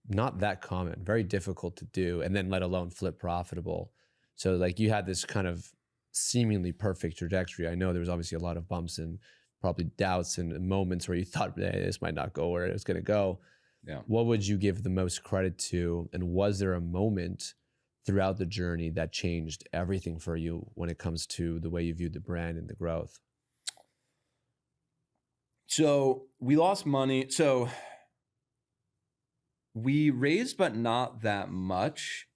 not that common, very difficult to do, and then let alone flip profitable. So like you had this kind of seemingly perfect trajectory. I know there was obviously a lot of bumps and probably doubts and moments where you thought, hey, this might not go where it's going to go. Yeah. What would you give the most credit to? And was there a moment throughout the journey that changed everything for you when it comes to the way you viewed the brand and the growth? So we lost money. So we raised, but not that much.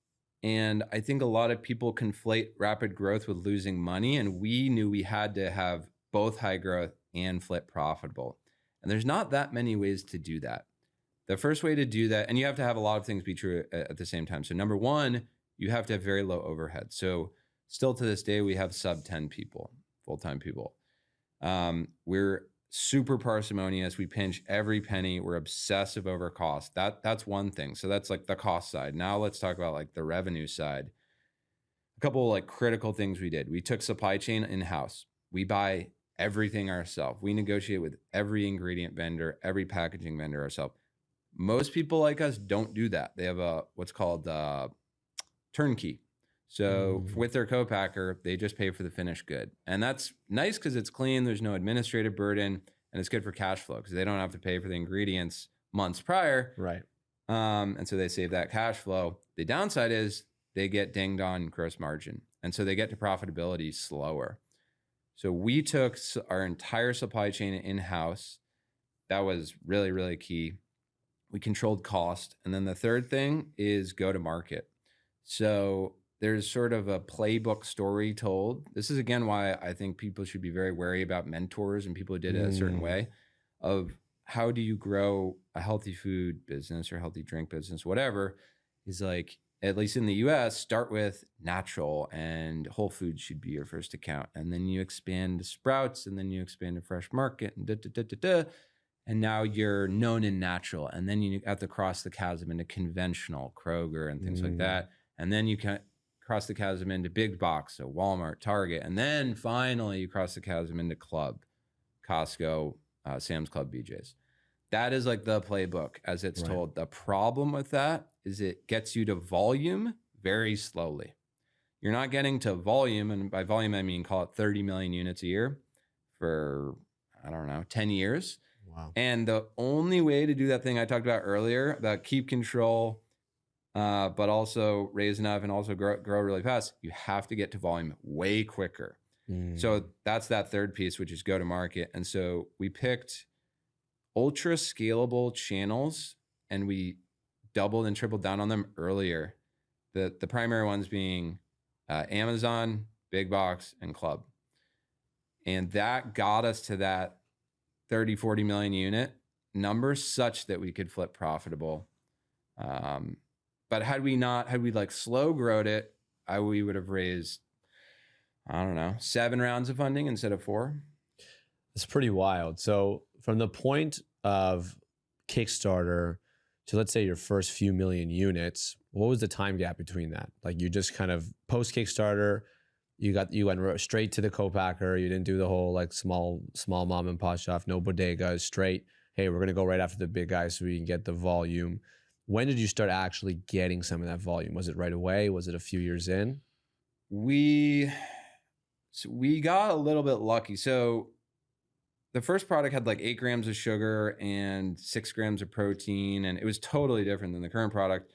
And I think a lot of people conflate rapid growth with losing money. And we knew we had to have both high growth and flip profitable. And there's not that many ways to do that. The first way to do that, and you have to have a lot of things be true at the same time. So number one, you have to have very low overhead. So still to this day, we have sub 10 people, full-time people. We're super parsimonious. We pinch every penny. We're obsessive over cost. That's one thing. So that's like the cost side. Now let's talk about like the revenue side. A couple of like critical things we did. We took supply chain in-house. We buy everything ourselves. We negotiate with every ingredient vendor, every packaging vendor ourselves. Most people like us don't do that. They have a what's called turnkey. So with their co-packer, they just pay for the finished good. And that's nice because it's clean. There's no administrative burden, and it's good for cash flow because they don't have to pay for the ingredients months prior. Right. And so they save that cash flow. The downside is they get dinged on gross margin. And so they get to profitability slower. So we took our entire supply chain in-house. That was really, really key. We controlled cost. And then the third thing is go to market. So there's sort of a playbook story told. This is again why I think people should be very wary about mentors and people who did it a certain way of how do you grow a healthy food business or healthy drink business, whatever, is like, at least in the US, start with natural and Whole Foods should be your first account. And then you expand to Sprouts and then you expand to Fresh Market and and now you're known in natural. And then you have to cross the chasm into conventional, Kroger and things like that. And then you can cross the chasm into big box, so Walmart, Target. And then finally you cross the chasm into club, Costco, Sam's Club, BJ's. That is like the playbook as it's told. The problem with that is it gets you to volume very slowly. You're not getting to volume, and by volume I mean call it 30 million units a year for, I don't know, 10 years. Wow. And the only way to do that thing I talked about earlier, about keep control, but also raise enough and also grow really fast, you have to get to volume way quicker. So that's that third piece, which is go to market. And so we picked ultra scalable channels and we doubled and tripled down on them earlier. The primary ones being Amazon, big box, and club. And that got us to that 30, 40 million unit number such that we could flip profitable. But had we like slow growed it, we would have raised, I don't know, 7 rounds of funding instead of 4. It's pretty wild. So from the point of Kickstarter to, let's say, your first few million units, what was the time gap between that? Like you just kind of post Kickstarter, you went straight to the co-packer. You didn't do the whole like small mom and pop shop, no bodegas, straight. Hey, we're going to go right after the big guys so we can get the volume. When did you start actually getting some of that volume? Was it right away? Was it a few years in? We got a little bit lucky. So the first product had like 8 grams of sugar and 6 grams of protein, and it was totally different than the current product.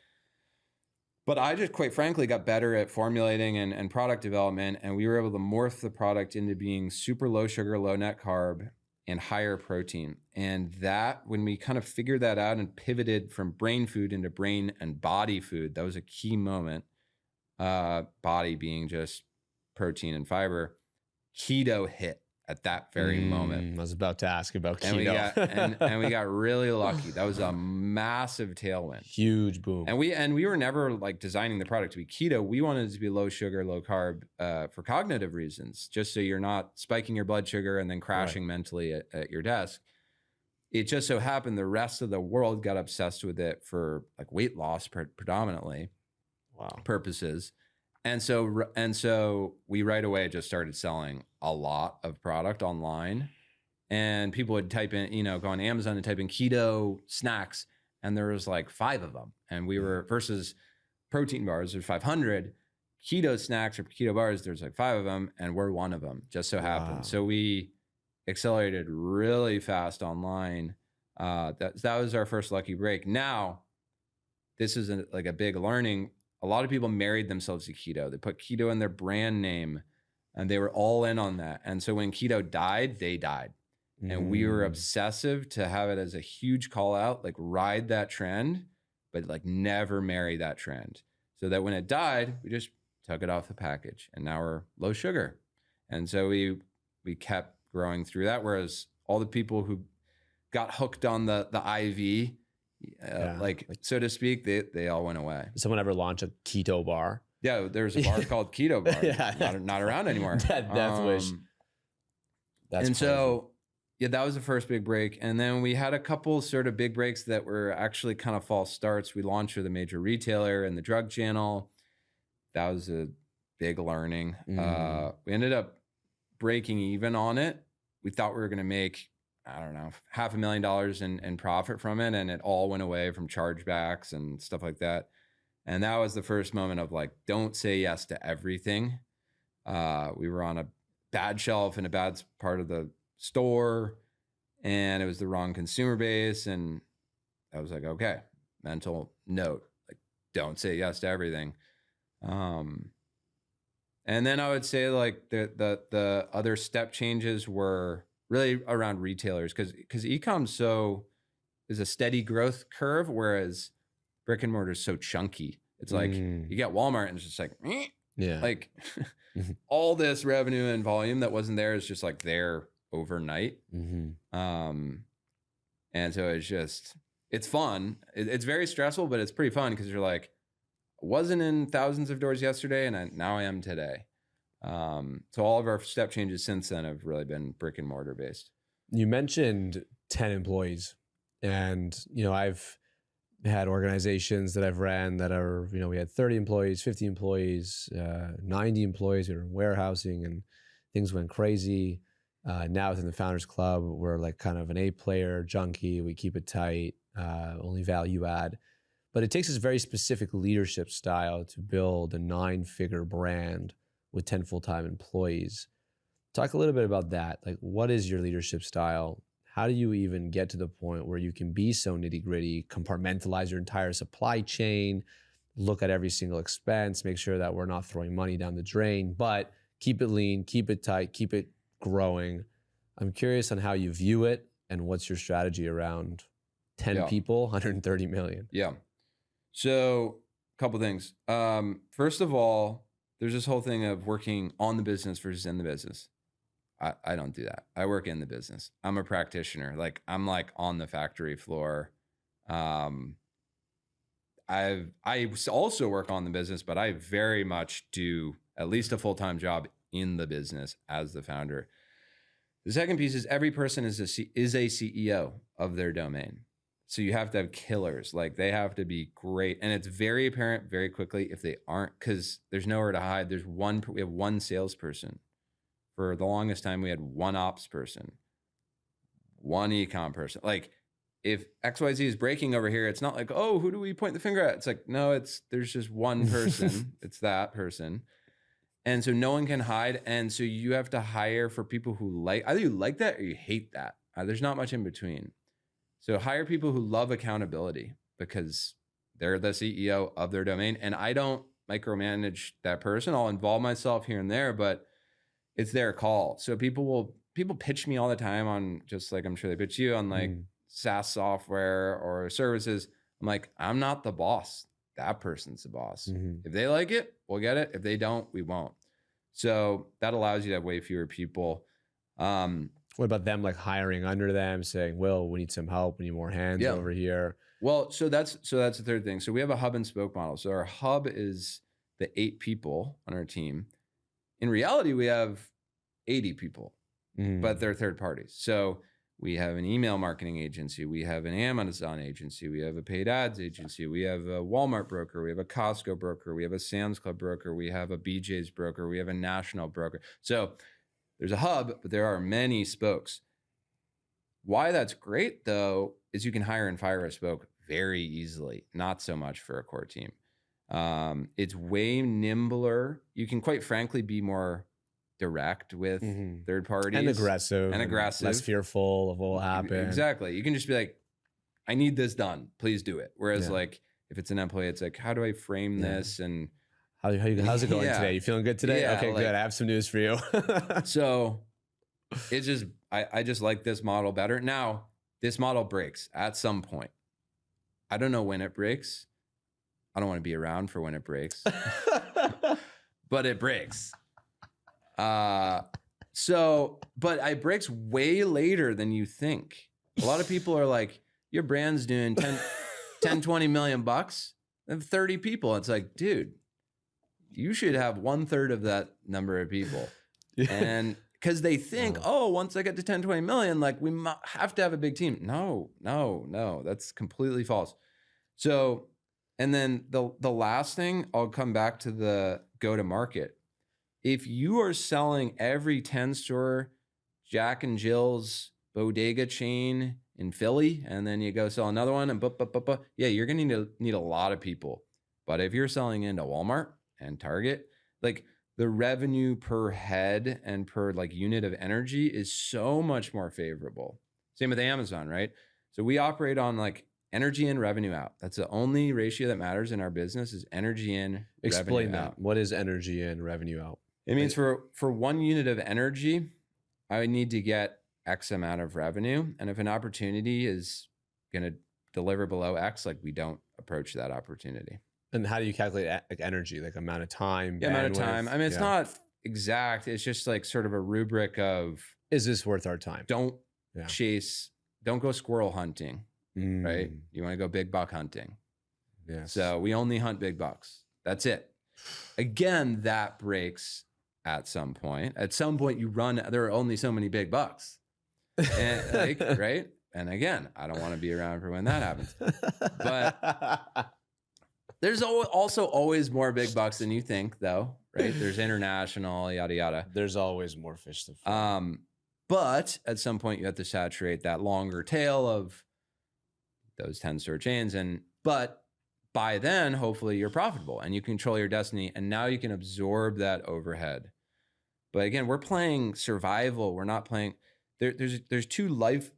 But I just quite frankly got better at formulating and product development, and we were able to morph the product into being super low sugar, low net carb, and higher protein. And that, when we kind of figured that out and pivoted from brain food into brain and body food, that was a key moment. Body being just protein and fiber. Keto hit at that very moment. I was about to ask about keto. And we got really lucky. That was a massive tailwind. Huge boom. And we were never like designing the product to be keto. We wanted it to be low sugar, low carb for cognitive reasons, just so you're not spiking your blood sugar and then crashing mentally at your desk. It just so happened the rest of the world got obsessed with it for like weight loss predominantly purposes. And so we right away just started selling a lot of product online, and people would type in, you know, go on Amazon and type in keto snacks, and there was like 5 of them. And we were versus protein bars, there's 500. Keto snacks or keto bars, there's like 5 of them, and we're one of them. Just so happened. Wow. So we accelerated really fast online. That was our first lucky break. Now, this is like a big learning. A lot of people married themselves to keto. They put keto in their brand name, and they were all in on that. And so when keto died, they died. And we were obsessive to have it as a huge call out, like ride that trend, but like never marry that trend. So that when it died, we just took it off the package, and now we're low sugar. And so we kept growing through that. Whereas all the people who got hooked on the IV, like so to speak, they all went away. Did someone ever launch a keto bar? Yeah, there's a bar called Keto Bar, not around anymore. Death wish. That's and crazy. So, yeah, that was the first big break. And then we had a couple sort of big breaks that were actually kind of false starts. We launched with a major retailer in the drug channel. That was a big learning. We ended up breaking even on it. We thought we were going to make, I don't know, $500,000 in profit from it. And it all went away from chargebacks and stuff like that. And that was the first moment of like, don't say yes to everything. We were on a bad shelf in a bad part of the store, and it was the wrong consumer base. And I was like, okay, mental note, like, don't say yes to everything. And then I would say like the other step changes were really around retailers, because e-com is a steady growth curve, whereas brick and mortar is so chunky. It's like you get Walmart and it's just like, like all this revenue and volume that wasn't there is just like there overnight. And so it's fun. It's very stressful, but it's pretty fun because you're like, wasn't in thousands of doors yesterday, and now I am today. So all of our step changes since then have really been brick and mortar based. You mentioned 10 employees, and I've had organizations that I've ran that are, we had 30 employees, 50 employees, 90 employees that are in warehousing, and things went crazy. Now within the Founders Club, we're like kind of an A-player junkie. We keep it tight, only value add. But it takes this very specific leadership style to build a 9-figure brand with 10 full-time employees. Talk a little bit about that. Like, what is your leadership style? How do you even get to the point where you can be so nitty-gritty, compartmentalize your entire supply chain, look at every single expense, make sure that we're not throwing money down the drain, but keep it lean, keep it tight, keep it growing? I'm curious on how you view it and what's your strategy around 10 people, 130 million. Yeah. So a couple things. First of all, there's this whole thing of working on the business versus in the business. I don't do that. I work in the business. I'm a practitioner. Like, I'm like on the factory floor. I also work on the business, but I very much do at least a full-time job in the business as the founder. The second piece is every person is a CEO of their domain. So you have to have killers. Like, they have to be great. And it's very apparent very quickly if they aren't, because there's nowhere to hide. We have one salesperson. For the longest time, we had one ops person, one e-com person. Like, if XYZ is breaking over here, it's not like, oh, who do we point the finger at? It's like, no, there's just one person. It's that person. And so no one can hide. And so you have to hire for people who either you like that or you hate that. There's not much in between. So hire people who love accountability, because they're the CEO of their domain. And I don't micromanage that person. I'll involve myself here and there, but it's their call. So people pitch me all the time on, just like I'm sure they pitch you on, like SaaS software or services. I'm like, I'm not the boss. That person's the boss. If they like it, we'll get it. If they don't, we won't. So that allows you to have way fewer people. What about them, like hiring under them, saying, Will, we need some help. We need more hands over here. Well, so that's the third thing. So we have a hub and spoke model. So our hub is the 8 people on our team. In reality, we have 80 people, but they're third parties. So We have an email marketing agency. We have an Amazon agency. We have a paid ads agency. We have a Walmart broker. We have a Costco broker. We have a Sam's Club broker. We have a BJ's broker. We have a national broker. So there's a hub, but there are many spokes. Why that's great, though, is you can hire and fire a spoke very easily. Not so much for a core team. It's way nimbler. You can, quite frankly, be more direct with third parties and aggressive, less fearful of what will happen. Exactly. You can just be like, I need this done, please do it. Whereas like if it's an employee, it's like, how do I frame this? And how's it going today? You feeling good today? Yeah, okay, good. I have some news for you. So it's just, I just like this model better. Now this model breaks at some point. I don't know when it breaks. I don't want to be around for when it breaks, but it breaks. But it breaks way later than you think. A lot of people are like, your brand's doing 10, 20 million bucks and 30 people. It's like, dude, you should have 1/3 of that number of people. And because they think, once I get to 10, 20 million, like we have to have a big team. No, that's completely false. So, and then the last thing, I'll come back to the go-to-market. If you are selling every 10-store Jack and Jill's bodega chain in Philly, and then you go sell another one, and you're gonna need a lot of people. But if you're selling into Walmart and Target, like the revenue per head and per like unit of energy is so much more favorable. Same with Amazon, right? So we operate on like energy in, revenue out. That's the only ratio that matters in our business is energy in, Explain revenue that. out. What is energy in, revenue out? It means for 1 unit of energy, I would need to get X amount of revenue. And if an opportunity is going to deliver below X, like we don't approach that opportunity. And how do you calculate like energy, like amount of time? Yeah, amount of time. I mean, it's not exact. It's just like sort of a rubric of, is this worth our time? Don't go squirrel hunting, right? You want to go big buck hunting. Yeah. So we only hunt big bucks. That's it. Again, that breaks at some point. At some point you run, there are only so many big bucks. And like, right? And again, I don't want to be around for when that happens. But there's also always more big bucks than you think, though, right? There's international, yada, yada. There's always more fish to fry. But at some point you have to saturate that longer tail of those 10-store chains. But by then, hopefully you're profitable and you control your destiny. And now you can absorb that overhead. But again, we're playing survival. We're not playing, there's two life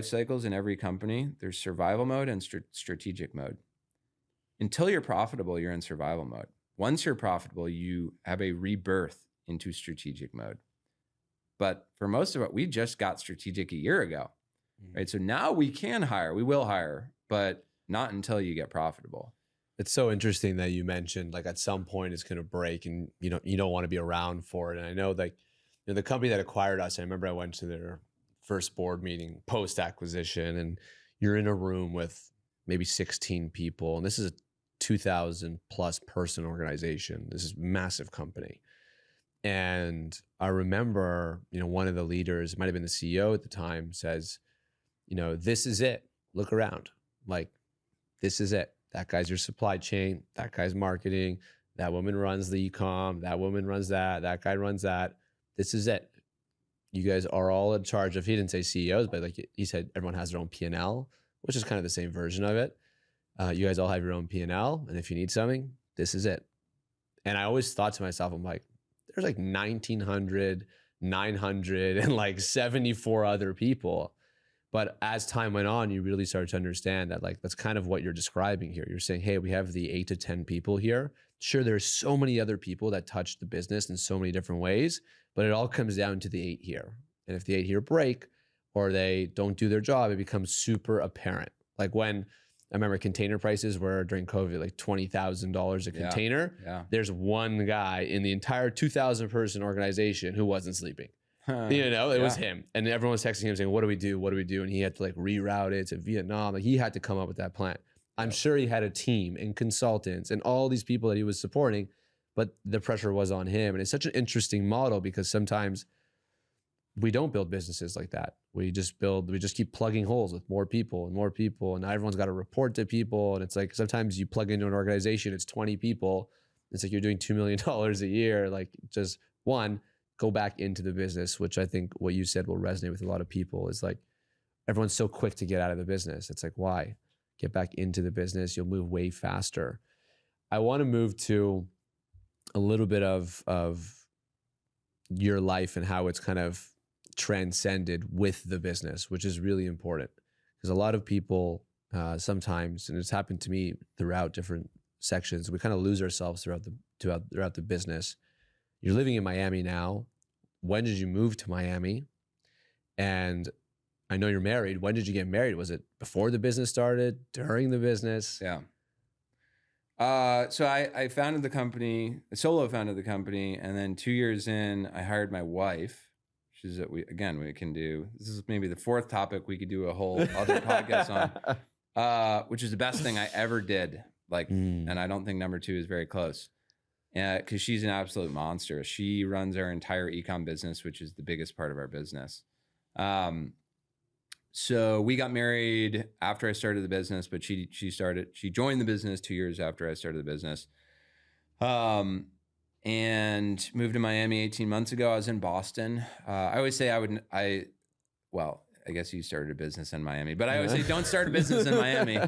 cycles in every company. There's survival mode and strategic mode. Until you're profitable, you're in survival mode. Once you're profitable, you have a rebirth into strategic mode. But for most of it, we just got strategic a year ago, right? So now we can hire, we will hire, but not until you get profitable. It's so interesting that you mentioned like at some point it's going to break and you don't want to be around for it. And I know like the company that acquired us, I remember I went to their first board meeting post acquisition and you're in a room with maybe 16 people. And this is a 2,000 plus person organization. This is a massive company. And I remember, one of the leaders, it might've been the CEO at the time, says, this is it. Look around. Like, this is it. That guy's your supply chain. That guy's marketing. That woman runs the e-com. That woman runs that. That guy runs that. This is it. You guys are all in charge of, he didn't say CEOs, but like he said, everyone has their own P&L, which is kind of the same version of it. You guys all have your own P&L. And if you need something, this is it. And I always thought to myself, I'm like, there's like 1,900, 900 and like 74 other people. But as time went on, you really start to understand that like, that's kind of what you're describing here. You're saying, hey, we have the 8 to 10 people here. Sure, there's so many other people that touch the business in so many different ways, but it all comes down to the 8 here. And if the 8 here break or they don't do their job, it becomes super apparent. Like when I remember container prices were during COVID, like $20,000 a container. Yeah. There's one guy in the entire 2,000 person organization who wasn't sleeping. It was him. And everyone was texting him saying, what do we do? What do we do? And he had to like reroute it to Vietnam. Like he had to come up with that plan. I'm sure he had a team and consultants and all these people that he was supporting, but the pressure was on him. And it's such an interesting model because sometimes we don't build businesses like that. We just keep plugging holes with more people. And now everyone's got to report to people. And it's like, sometimes you plug into an organization, it's 20 people. It's like you're doing $2 million a year. Like, just one, go back into the business, which I think what you said will resonate with a lot of people, is like, everyone's so quick to get out of the business. It's like, why? Get back into the business. You'll move way faster. I want to move to a little bit of your life and how it's kind of transcended with the business, which is really important, because a lot of people sometimes, and it's happened to me throughout different sections, we kind of lose ourselves throughout the business. You're living in Miami now. When did you move to Miami? And I know you're married. When did you get married? Was it before the business started, during the business? Yeah. So I founded the company, solo founded the company, and then 2 years in, I hired my wife. Which is that we can do. This is maybe the fourth topic we could do a whole other podcast on, which is the best thing I ever did. Like, and I don't think number 2 is very close, because she's an absolute monster. She runs our entire ecom business, which is the biggest part of our business. So we got married after I started the business, but she joined the business 2 years after I started the business. And moved to Miami 18 months ago. I was in Boston. I always say I guess you started a business in Miami, but I always say don't start a business in Miami.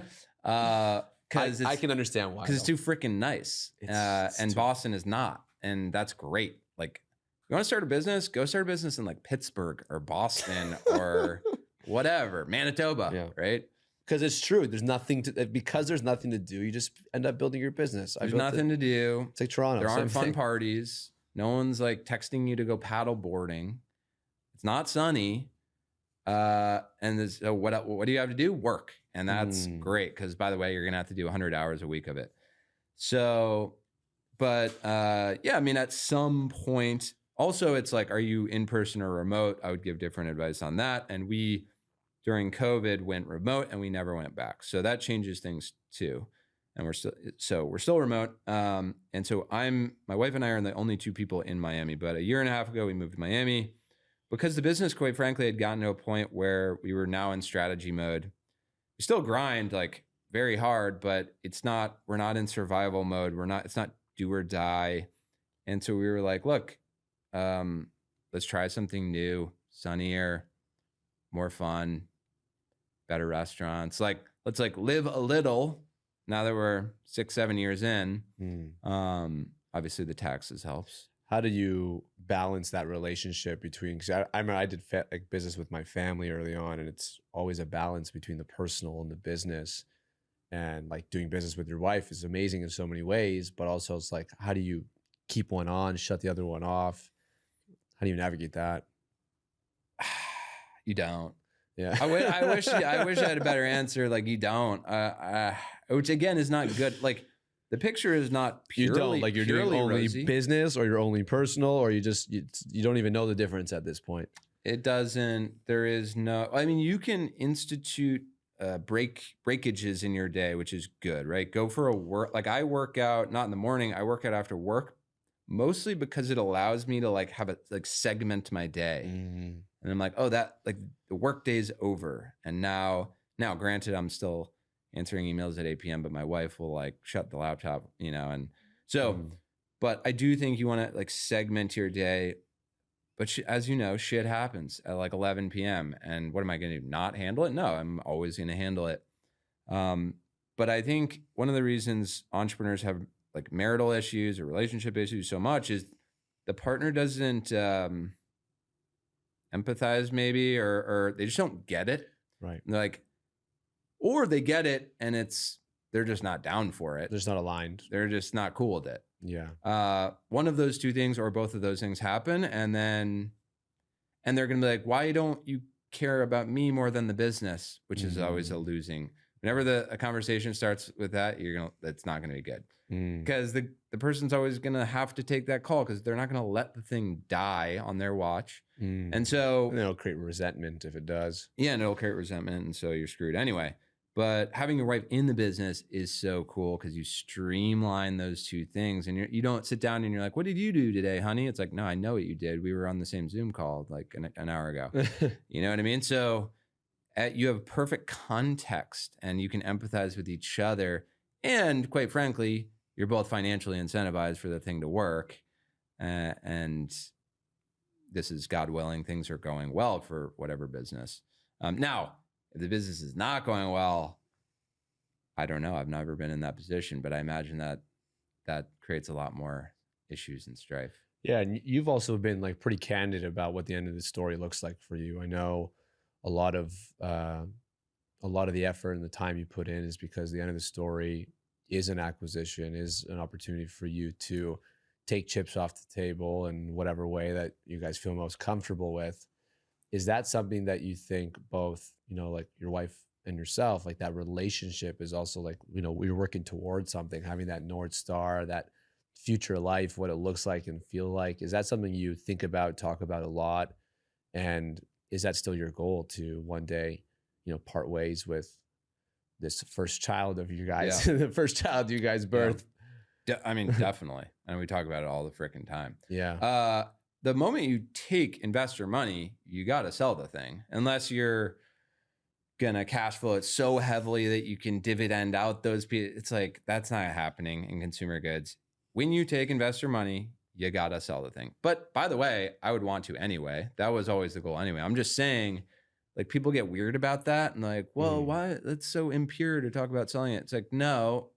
Cause I can understand why. Because it's too freaking nice. And Boston is not. And that's great. Like, you want to start a business, go start a business in like Pittsburgh or Boston or whatever, Manitoba, right? Because it's true. There's nothing to do. You just end up building your business. There's nothing to do. It's like Toronto. There aren't fun parties. No one's like texting you to go paddle boarding. It's not sunny. So what do you have to do? Work. And that's great. Because by the way, you're going to have to do 100 hours a week of it. So, but yeah, I mean, at some point, also it's like, are you in person or remote? I would give different advice on that. And we, during COVID, went remote and we never went back. So that changes things too. And we're still remote. And so my wife and I are the only 2 people in Miami, but a year and a half ago, we moved to Miami because the business, quite frankly, had gotten to a point where we were now in strategy mode. We still grind like very hard, but we're not in survival mode. It's not do or die. And so we were like, look, let's try something new, sunnier, more fun, better restaurants. Like, let's like live a little now that we're 6-7 years in. Obviously the taxes helps. How do you balance that relationship between, because I remember I did like business with my family early on, and it's always a balance between the personal and the business. And like doing business with your wife is amazing in so many ways, but also it's like, how do you keep one on, shut the other one off? How do you navigate that? You don't. Yeah. I wish I had a better answer. Like, you don't, which again is not good. Like, the picture is not purely, you don't, like, you're doing only rosy. Business, or you're only personal, or you don't even know the difference at this point. There is no, I mean, you can institute breakages in your day, which is good, right? Go for a work. Like, I work out, not in the morning, I work out after work, mostly because it allows me to like have a like segment my day. And I'm like, oh, that like the work day's over. And now granted, I'm still answering emails at 8 p.m., but my wife will like shut the laptop, and so, but I do think you want to like segment your day. But as you know, shit happens at like 11 p.m. And what am I going to do? Not handle it? No, I'm always going to handle it. But I think one of the reasons entrepreneurs have like marital issues or relationship issues so much is the partner doesn't empathize maybe, or they just don't get it. Right. Like, or they get it and they're just not down for it. They're just not aligned. They're just not cool with it. Yeah. One of those 2 things or both of those things happen, and they're going to be like, why don't you care about me more than the business? Which is always a losing. Whenever a conversation starts with that, that's not going to be good, because the person's always going to have to take that call, because they're not going to let the thing die on their watch. And so it'll create resentment if it does. Yeah, and it'll create resentment, and so you're screwed anyway. But having your wife in the business is so cool because you streamline those two things, and you don't sit down and you're like, what did you do today, honey? It's like, no, I know what you did. We were on the same Zoom call like an hour ago. You know what I mean? So you have perfect context and you can empathize with each other. And quite frankly, you're both financially incentivized for the thing to work. And this is, God willing, things are going well for whatever business. Now, if the business is not going well, I don't know. I've never been in that position, but I imagine that creates a lot more issues and strife. Yeah, and you've also been like pretty candid about what the end of the story looks like for you. I know a lot of the effort and the time you put in is because the end of the story is an acquisition, is an opportunity for you to take chips off the table in whatever way that you guys feel most comfortable with. Is that something that you think both, like your wife and yourself, like that relationship is also like, we're working towards something, having that North Star, that future life, what it looks like and feel like? Is that something you think about, talk about a lot? And is that still your goal to one day, part ways with this first child of you guys, the first child you guys birthed? I mean, definitely. And we talk about it all the freaking time. Yeah. The moment you take investor money, you got to sell the thing, unless you're going to cash flow it so heavily that you can dividend out those people. It's like, that's not happening in consumer goods. When you take investor money, you got to sell the thing. But by the way, I would want to anyway. That was always the goal anyway. I'm just saying, like, people get weird about that and like, well, why? That's so impure to talk about selling it. It's like, no,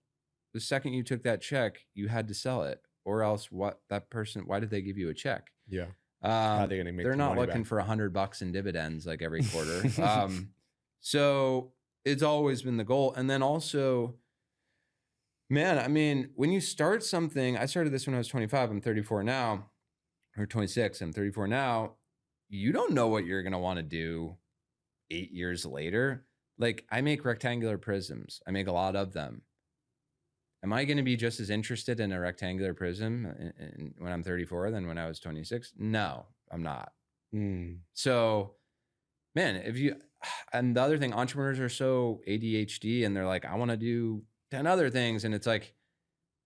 the second you took that check, you had to sell it, or else why did they give you a check? Yeah. How are they going to make They're not looking back? for $100 in dividends like every quarter. So it's always been the goal. And then also, man, I mean, when you start something, I started this when I was 25, I'm 34 now, or 26, I'm 34 now. You don't know what you're going to want to do 8 years later. Like, I make rectangular prisms. I make a lot of them. Am I going to be just as interested in a rectangular prism when I'm 34 than when I was 26? No, I'm not. So, man, and the other thing, entrepreneurs are so ADHD and they're like, I want to do 10 other things. And it's like,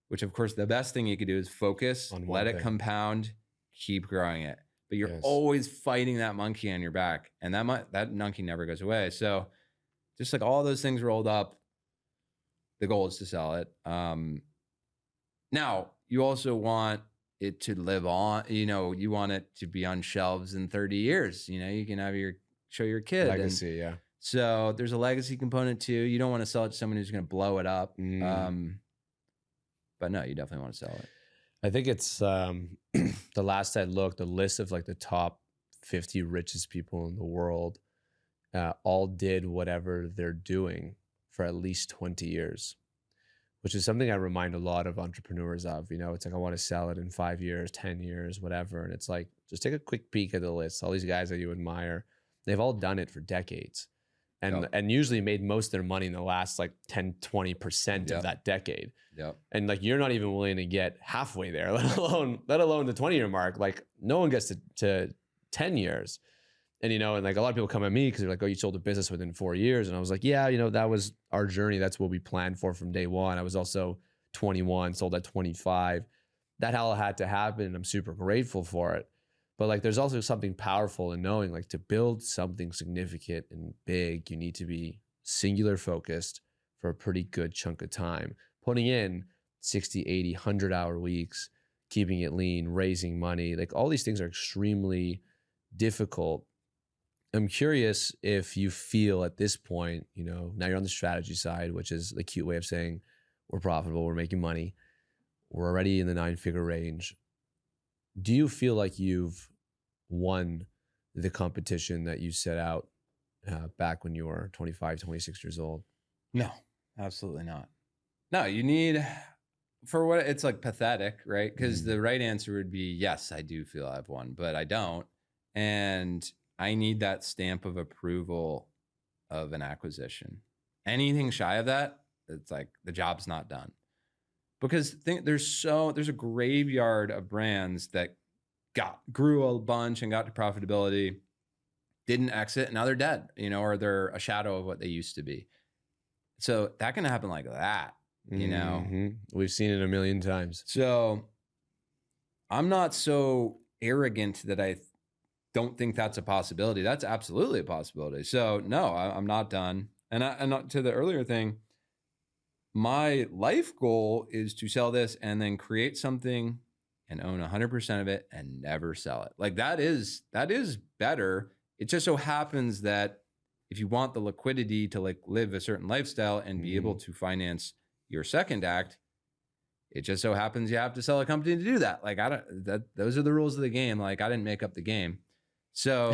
which of course the best thing you could do is focus, let it compound, keep growing it. But you're always fighting that monkey on your back, and that monkey never goes away. So just like all those things rolled up, the goal is to sell it. Now you also want it to live on, you want it to be on shelves in 30 years. You can have show your kid. Legacy, yeah. So there's a legacy component too. You don't want to sell it to someone who's going to blow it up. But no, you definitely want to sell it. I think it's the last I looked, the list of like the top 50 richest people in the world all did whatever they're doing for at least 20 years, which is something I remind a lot of entrepreneurs of. It's like, I want to sell it in 5 years, 10 years, whatever. And it's like, just take a quick peek at the list. All these guys that you admire, they've all done it for decades. And usually made most of their money in the last like 10, 20% of that decade. Yep. And like, you're not even willing to get halfway there, let alone the 20-year mark. Like, no one gets to 10 years. And, and like a lot of people come at me because they're like, oh, you sold a business within 4 years. And I was like, yeah, that was our journey. That's what we planned for from day one. I was also 21, sold at 25. That all had to happen. And I'm super grateful for it. But like, there's also something powerful in knowing, like, to build something significant and big, you need to be singular focused for a pretty good chunk of time, putting in 60, 80, 100-hour weeks, keeping it lean, raising money. Like, all these things are extremely difficult. I'm curious if you feel at this point, now you're on the strategy side, which is the cute way of saying we're profitable, we're making money, we're already in the 9-figure range. Do you feel like you've won the competition that you set out back when you were 25, 26 years old? No, absolutely not. No, you need, for what it's like, pathetic, right? Because the right answer would be, yes, I do feel I've won, but I don't. And I need that stamp of approval of an acquisition. Anything shy of that, it's like the job's not done. Because there's a graveyard of brands that grew a bunch and got to profitability, didn't exit, and now they're dead, or they're a shadow of what they used to be. So that can happen like that, you know? We've seen it a million times. So I'm not so arrogant that I don't think that's a possibility. That's absolutely a possibility. So no, I'm not done. And to the earlier thing, my life goal is to sell this and then create something and own 100% of it and never sell it. Like that is better. It just so happens that if you want the liquidity to like live a certain lifestyle and be able to finance your second act, it just so happens you have to sell a company to do that. Like those are the rules of the game. Like I didn't make up the game. So,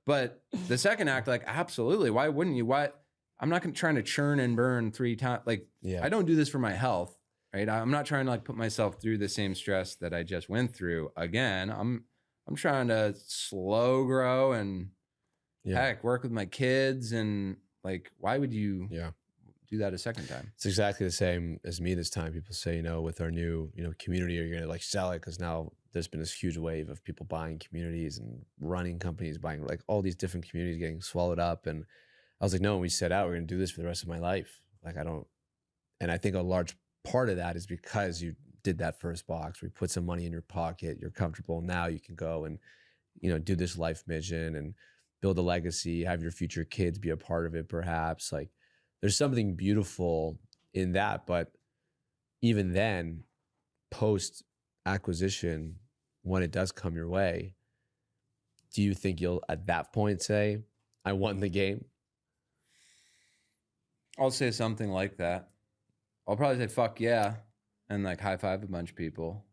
but the second act, like absolutely. Why wouldn't you? I'm not trying to churn and burn 3 times. Like I don't do this for my health, right? I'm not trying to like put myself through the same stress that I just went through again. I'm trying to slow grow and heck, work with my kids. And like, why would you do that a second time? It's exactly the same as me this time. People say, with our new, community, you're going to like sell it because now there's been this huge wave of people buying communities and running companies, buying like all these different communities getting swallowed up. And I was like, no, when we set out, we're going to do this for the rest of my life. Like and I think a large part of that is because you did that first box where you put some money in your pocket, you're comfortable. Now you can go and, do this life mission and build a legacy, have your future kids be a part of it, perhaps. Like there's something beautiful in that. But even then, post acquisition, when it does come your way, do you think you'll at that point say, I won the game? I'll say something like that. I'll probably say, fuck yeah, and like high five a bunch of people.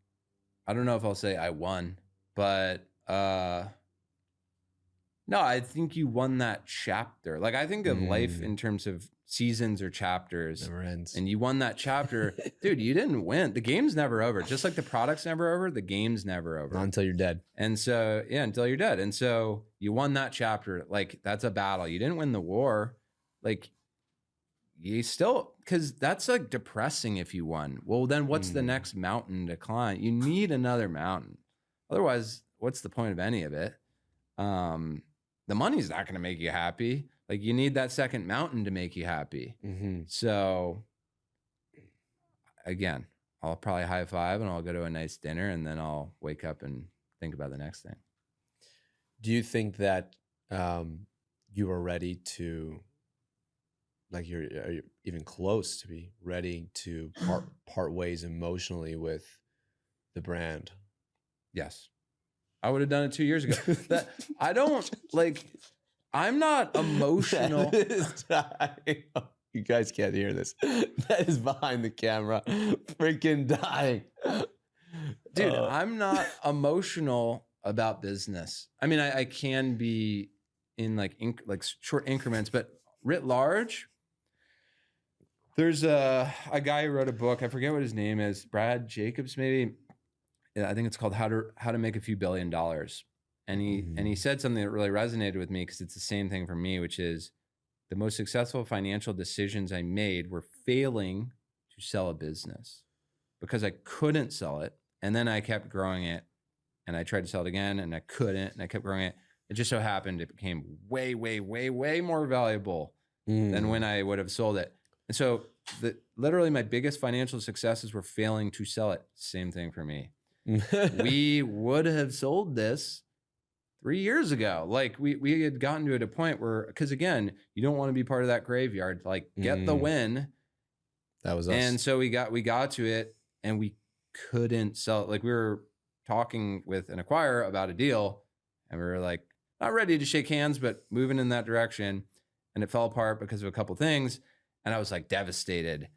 I don't know if I'll say I won, but no, I think you won that chapter. Like I think of life in terms of seasons or chapters. Never ends. And you won that chapter. Dude, you didn't win. The game's never over. Just like the product's never over, the game's never over. Not until you're dead. And so, until you're dead. And so you won that chapter. Like that's a battle. You didn't win the war. Like you still, because that's like depressing if you won. Well, then what's the next mountain to climb? You need another mountain. Otherwise, what's the point of any of it? The money's not going to make you happy. Like you need that second mountain to make you happy. So again, I'll probably high five and I'll go to a nice dinner and then I'll wake up and think about the next thing. Do you think that you are ready to, like are you even close to be ready to part ways emotionally with the brand? Yes. I would have done it 2 years ago. That I don't like, I'm not emotional. You guys can't hear this. That is behind the camera. Freaking dying. Dude, I'm not emotional about business. I mean, I can be in like short increments, but writ large, there's a guy who wrote a book. I forget what his name is. Brad Jacobs, maybe. I think it's called How to Make a Few $1 billion. And he said something that really resonated with me because it's the same thing for me, which is the most successful financial decisions I made were failing to sell a business because I couldn't sell it. And then I kept growing it and I tried to sell it again and I couldn't and I kept growing it. It just so happened it became way, way, way, way more valuable than when I would have sold it. And so literally my biggest financial successes were failing to sell it. Same thing for me. We would have sold this 3 years ago. Like we had gotten to a point where, because again, you don't want to be part of that graveyard. Like get the win. That was us. And so we got to it and we couldn't sell it. Like we were talking with an acquirer about a deal and we were like, not ready to shake hands, but moving in that direction. And it fell apart because of a couple things. And I was like devastated.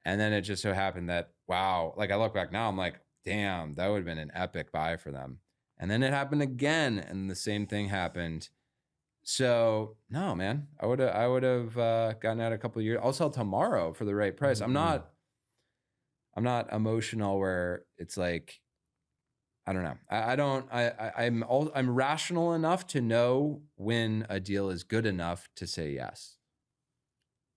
And then it just so happened that, wow, like I look back now, I'm like, damn, that would have been an epic buy for them. And then it happened again and the same thing happened. So no, man, I would have gotten out a couple of years. I'll sell tomorrow for the right price. I'm not emotional where it's like, I don't know. I'm rational enough to know when a deal is good enough to say yes.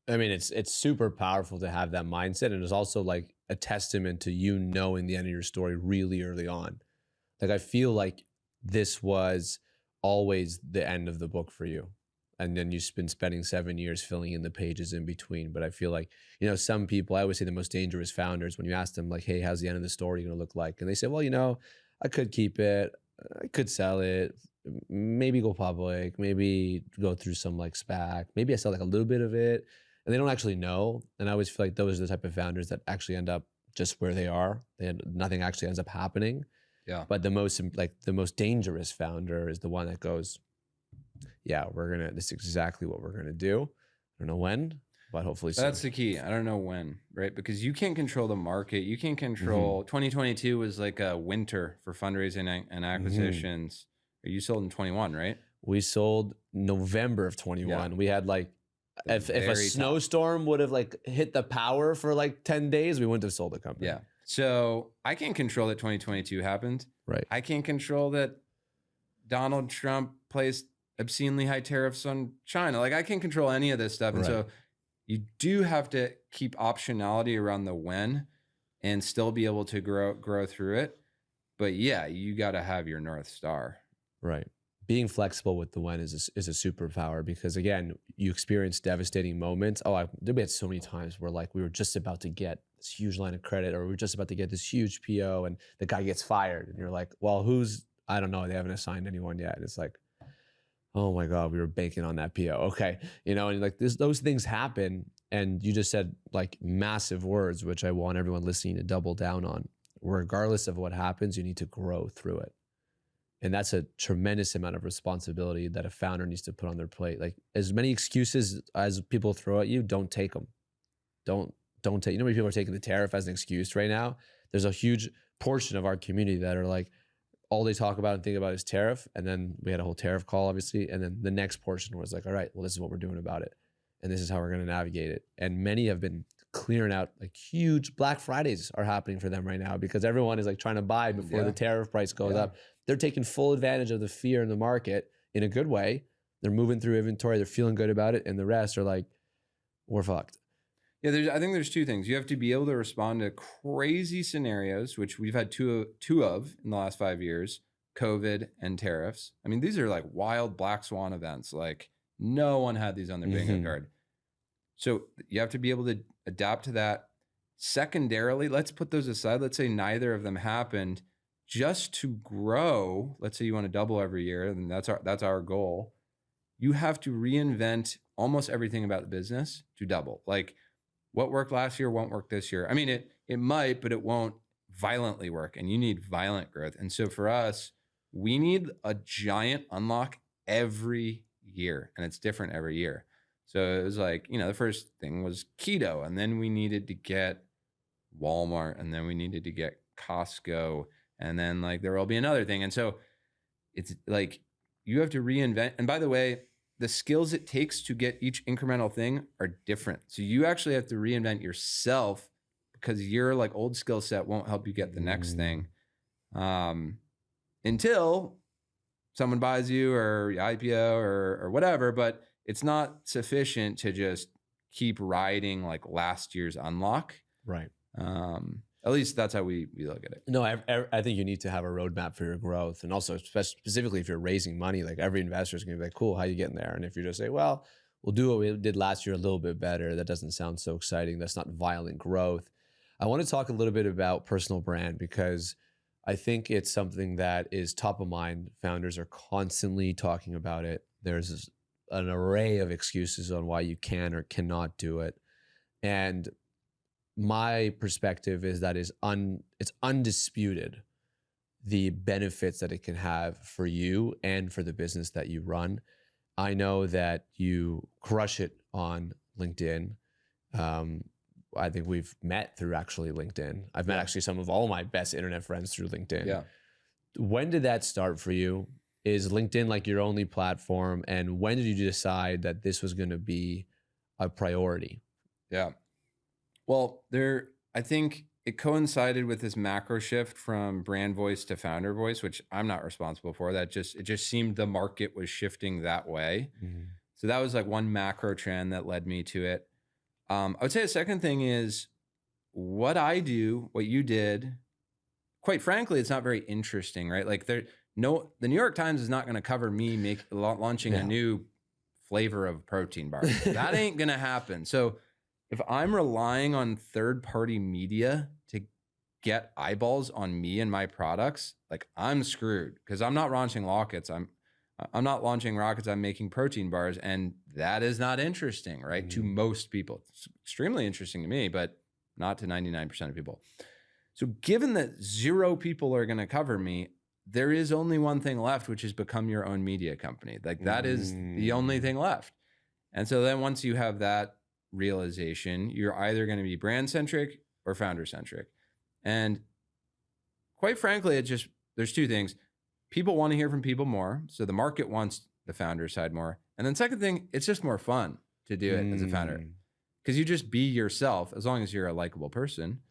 I mean, it's super powerful to have that mindset. And it's also like a testament to you knowing the end of your story really early on. Like, I feel like this was always the end of the book for you. and then you've been spending 7 years filling in the pages in between. But I feel like, you know, some people, I always say the most dangerous founders, when you ask them like, hey, how's the end of the story going to look like? And they say, well, you know, I could keep it, I could sell it, maybe go public, maybe go through some like SPAC, maybe I sell like a little bit of it. And they don't actually know. And I always feel like those are the type of founders that actually end up just where they are. Nothing actually ends up happening. Yeah. But the most dangerous founder is the one that goes, yeah, this is exactly what we're gonna do. I don't know when, but hopefully soon. That's the key. I don't know when, right? Because you can't control the market. You can't control 2022 was like a winter for fundraising and acquisitions. You sold in 21, right? We sold November of 21. Yeah. We had like, if a snowstorm would have like hit the power for like 10 days, we wouldn't have sold the company. Yeah. So I can't control that 2022 happened. Right. I can't control that Donald Trump placed obscenely high tariffs on China. Like I can't control any of this stuff. And so you do have to keep optionality around the when and still be able to grow through it. But yeah, you got to have your North Star. Right. Being flexible with the when is a superpower, because again, you experience devastating moments. There've been so many times where like we were just about to get this huge line of credit, or we were just about to get this huge PO and the guy gets fired and you're like, well, I don't know. They haven't assigned anyone yet. And it's like, oh my God, we were banking on that PO. Okay. You know, and like those things happen. And you just said like massive words, which I want everyone listening to double down on. Regardless of what happens, you need to grow through it. And that's a tremendous amount of responsibility that a founder needs to put on their plate. Like as many excuses as people throw at you, don't take them. Don't take, you know, many people are taking the tariff as an excuse right now. There's a huge portion of our community that are like, all they talk about and think about is tariff. And then we had a whole tariff call, obviously. And then the next portion was like, all right, well, this is what we're doing about it. And this is how we're going to navigate it. And many have been clearing out, like huge Black Fridays are happening for them right now because everyone is like trying to buy before the tariff price goes up. They're taking full advantage of the fear in the market in a good way. They're moving through inventory. They're feeling good about it. And the rest are like, we're fucked. Yeah, I think there's two things. You have to be able to respond to crazy scenarios, which we've had two of in the last 5 years, COVID and tariffs. I mean, these are like wild black swan events. Like no one had these on their bingo card. So you have to be able to adapt to that. Secondarily, let's put those aside. Let's say neither of them happened. Just to grow, let's say you want to double every year, and that's our goal. You have to reinvent almost everything about the business to double. Like what worked last year won't work this year. I mean, it might, but it won't violently work, and you need violent growth. And so for us, we need a giant unlock every year, and it's different every year. So it was like, you know, the first thing was keto, and then we needed to get Walmart, and then we needed to get Costco, and then like there will be another thing. And so it's like you have to reinvent. And by the way, the skills it takes to get each incremental thing are different. So you actually have to reinvent yourself because your like old skill set won't help you get the next thing until someone buys you or IPO or whatever. But it's not sufficient to just keep riding like last year's unlock. Right. At least that's how we look at it. No, I think you need to have a roadmap for your growth. And also specifically if you're raising money, like every investor is going to be like, cool, how you getting there? And if you just say, well, we'll do what we did last year a little bit better, that doesn't sound so exciting. That's not violent growth. I want to talk a little bit about personal brand because I think it's something that is top of mind. Founders are constantly talking about it. There's an array of excuses on why you can or cannot do it. And my perspective is that it's undisputed the benefits that it can have for you and for the business that you run. I know that you crush it on LinkedIn. I think we've met through actually LinkedIn. I've met actually some of all my best internet friends through LinkedIn. Yeah. When did that start for you? Is LinkedIn like your only platform? And when did you decide that this was going to be a priority? Yeah. Well, I think it coincided with this macro shift from brand voice to founder voice, which I'm not responsible for. It just seemed the market was shifting that way. Mm-hmm. So that was like one macro trend that led me to it. I would say the second thing is what I do, what you did, quite frankly, it's not very interesting, right? Like the New York Times is not going to cover me launching a new flavor of protein bar. That ain't going to happen. So if I'm relying on third-party media to get eyeballs on me and my products, like I'm screwed because I'm not launching rockets. I'm not launching rockets. I'm making protein bars. And that is not interesting, right? To most people. It's extremely interesting to me, but not to 99% of people. So given that 0 people are going to cover me, there is only one thing left, which is become your own media company. Like that is the only thing left. And so then once you have that realization, you're either going to be brand centric or founder centric. And quite frankly, there's 2 things. People want to hear from people more. So the market wants the founder side more. And then second thing, it's just more fun to do it as a founder because you just be yourself as long as you're a likable person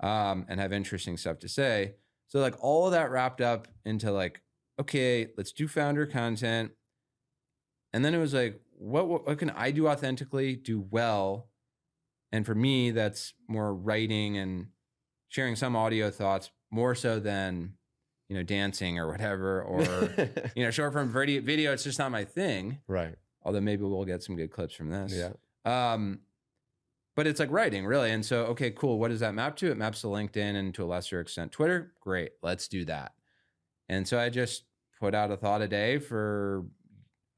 and have interesting stuff to say. So like all of that wrapped up into like, okay, let's do founder content. And then it was like, what can I do authentically, do well? And for me, that's more writing and sharing some audio thoughts more so than, dancing or whatever, or, short form video. It's just not my thing. Right. Although maybe we'll get some good clips from this. Yeah. But it's like writing really. And so, okay, cool. What does that map to? It maps to LinkedIn and to a lesser extent, Twitter. Great. Let's do that. And so I just put out a thought a day for,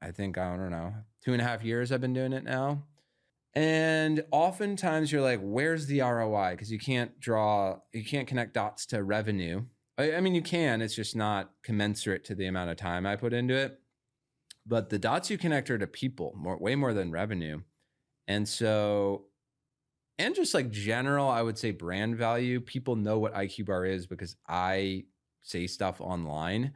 I think, I don't know, 2.5 years I've been doing it now. And oftentimes you're like, where's the ROI? Because you can't connect dots to revenue. I mean, you can, it's just not commensurate to the amount of time I put into it. But the dots you connect are to people, way more than revenue. And so, and just like general, I would say brand value, people know what IQBAR is because I say stuff online.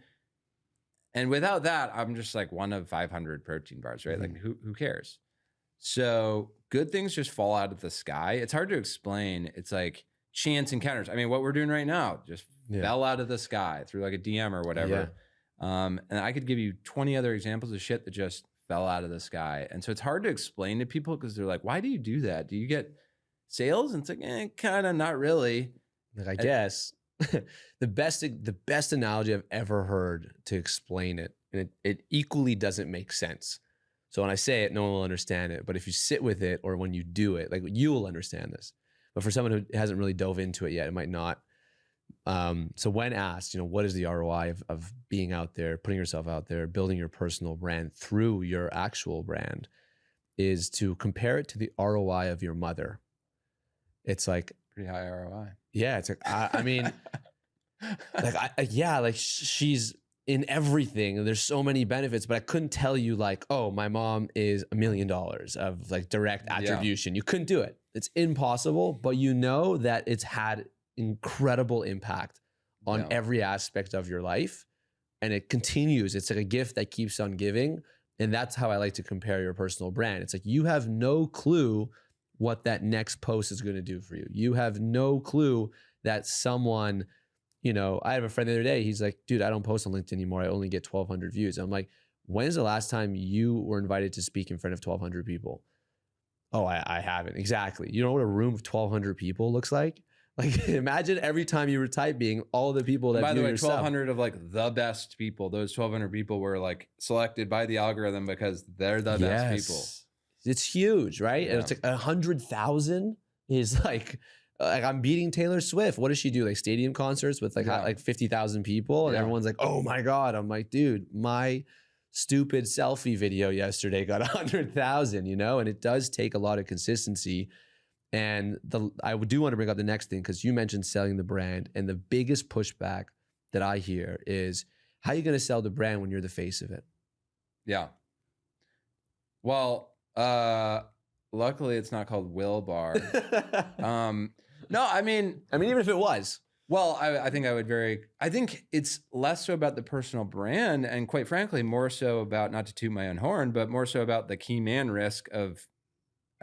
And without that, I'm just like one of 500 protein bars, right? Like who cares? So good things just fall out of the sky. It's hard to explain. It's like chance encounters. I mean, what we're doing right now just fell out of the sky through like a DM or whatever. And I could give you 20 other examples of shit that just fell out of the sky. And so it's hard to explain to people because they're like, why do you do that? Do you get sales? And it's like, kind of not really. Like, I guess the best analogy I've ever heard to explain it, and it equally doesn't make sense. So when I say it, no one will understand it. But if you sit with it or when you do it, like you will understand this. But for someone who hasn't really dove into it yet, it might not. So when asked, what is the ROI of being out there, putting yourself out there, building your personal brand through your actual brand, is to compare it to the ROI of your mother. It's like pretty high ROI. Yeah, it's like I mean, like she's in everything. There's so many benefits, but I couldn't tell you like, oh, my mom is $1 million of like direct attribution. You couldn't do it. It's impossible, but that it's had incredible impact on every aspect of your life, and it continues. It's like a gift that keeps on giving, and that's how I like to compare your personal brand. It's like you have no clue what that next post is going to do for you. You have no clue that someone, I have a friend the other day, he's like, dude, I don't post on LinkedIn anymore. I only get 1,200 views. I'm like, when's the last time you were invited to speak in front of 1,200 people? Oh, I haven't. Exactly. You know what a room of 1,200 people looks like? Like imagine every time you were typing all the people that by the way, yourself. 1,200 of like the best people. Those 1,200 people were like selected by the algorithm because they're the best people. It's huge, right? Yeah. And it's like 100,000 is like I'm beating Taylor Swift. What does she do? Like stadium concerts with like 50,000 people, and everyone's like, "Oh my god!" I'm like, dude, my stupid selfie video yesterday got 100,000. And it does take a lot of consistency. And I do want to bring up the next thing because you mentioned selling the brand, and the biggest pushback that I hear is, how are you going to sell the brand when you're the face of it? Yeah. Well, luckily it's not called Will Bar. No, I mean, even if it was. Well, I think it's less so about the personal brand, and quite frankly, more so about, not to toot my own horn, but more so about the key man risk of,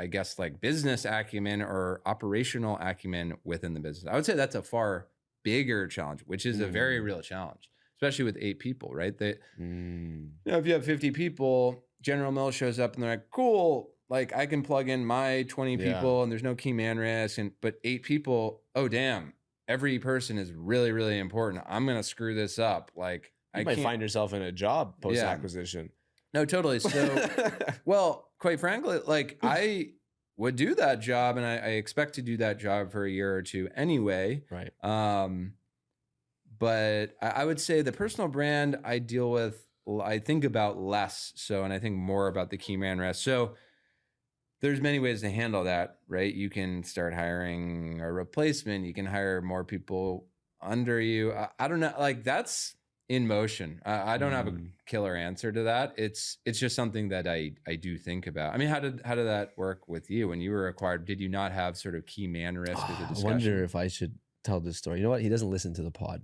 I guess, like business acumen or operational acumen within the business. I would say that's a far bigger challenge, which is a very real challenge, especially with 8 people, right? If you have 50 people, General Mills shows up and they're like, cool, like I can plug in my 20 people and there's no key man risk. But 8 people, oh damn, every person is really, really important. I'm going to screw this up. Like you might find yourself in a job post-acquisition. No, totally. So, well, quite frankly, like I would do that job, and I expect to do that job for a year or two anyway. Right. But I would say the personal brand I deal with, I think about less. So, and I think more about the key man rest. So there's many ways to handle that, right? You can start hiring a replacement. You can hire more people under you. I don't know. Like that's in motion. I don't have a killer answer to that. It's just something that I do think about. I mean, how did that work with you when you were acquired? Did you not have sort of key man risk as a discussion? I wonder if I should tell this story. You know what? He doesn't listen to the pod.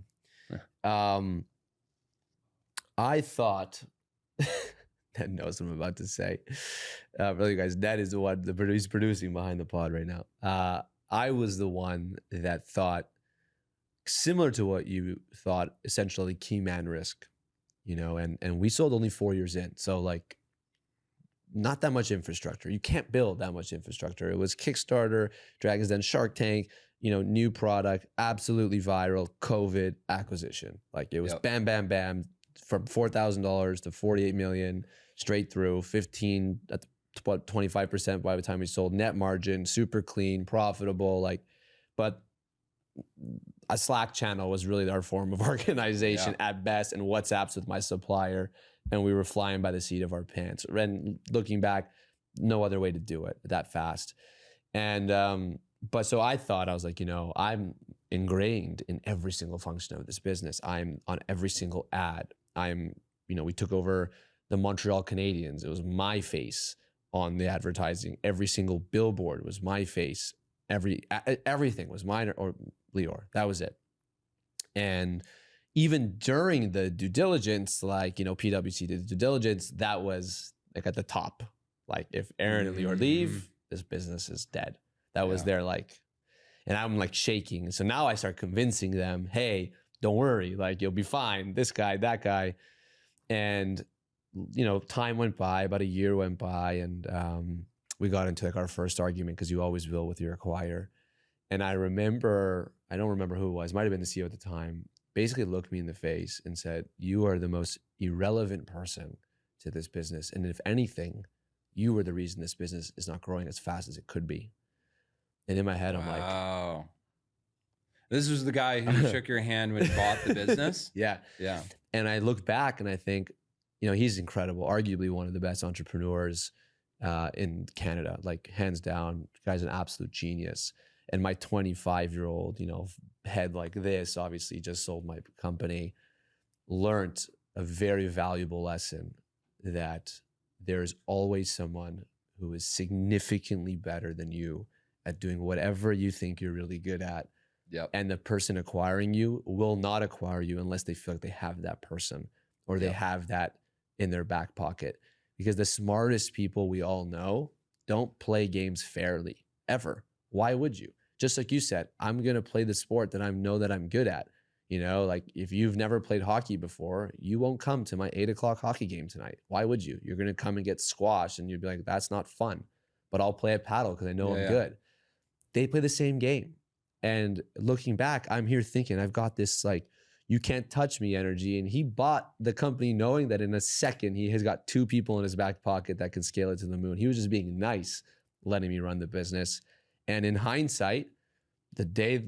I thought Ned knows what I'm about to say. For you guys, Ned is the one he's producing behind the pod right now. I was the one that thought similar to what you thought, essentially key man risk, you know, and we sold only 4 years in. So like not that much infrastructure. You can't build that much infrastructure. It was Kickstarter, Dragon's Den, Shark Tank, you know, new product, absolutely viral, COVID acquisition. Like it was bam, bam, bam, from $4,000 to 48 million straight through, 15 at about 25% by the time we sold, net margin, super clean, profitable. Like, but a Slack channel was really our form of organization at best, and WhatsApps with my supplier, and we were flying by the seat of our pants. And looking back, no other way to do it that fast. And but so I thought, I was like, you know, I'm ingrained in every single function of this business. I'm on every single ad. I'm, you know, we took over the Montreal Canadiens. It was my face on the advertising. Every single billboard was my face. Everything was mine or Lior. That was it. And even during the due diligence, like, you know, PwC did the due diligence, that was like at the top. Like if Aaron and Lior leave, this business is dead. That was their like, and I'm like shaking. So now I start convincing them, hey, don't worry, like you'll be fine. This guy, that guy. And, you know, time went by, about a year went by, and we got into like our first argument, because you always will with your acquirer. And I remember, I don't remember who it was, might have been the CEO at the time, basically looked me in the face and said, you are the most irrelevant person to this business. And if anything, you were the reason this business is not growing as fast as it could be. And in my head, I'm like, wow. This was the guy who shook your hand when you bought the business? Yeah. And I look back and I think, you know, he's incredible, arguably one of the best entrepreneurs in Canada, like hands down. The guy's an absolute genius. And my 25-year-old, you know, head like this, obviously just sold my company, learned a very valuable lesson that there's always someone who is significantly better than you at doing whatever you think you're really good at. Yep. And the person acquiring you will not acquire you unless they feel like they have that person, or they have that in their back pocket. Because the smartest people we all know don't play games fairly, ever. Why would you? Just like you said, I'm going to play the sport that I know that I'm good at. You know, like if you've never played hockey before, you won't come to my 8 o'clock hockey game tonight. Why would you? You're going to come and get squashed, and you'd be like, that's not fun. But I'll play a paddle because I know I'm good. They play the same game. And looking back, I'm here thinking I've got this like, you can't touch me energy. And he bought the company knowing that in a second, he has got 2 people in his back pocket that can scale it to the moon. He was just being nice, letting me run the business. And in hindsight, the day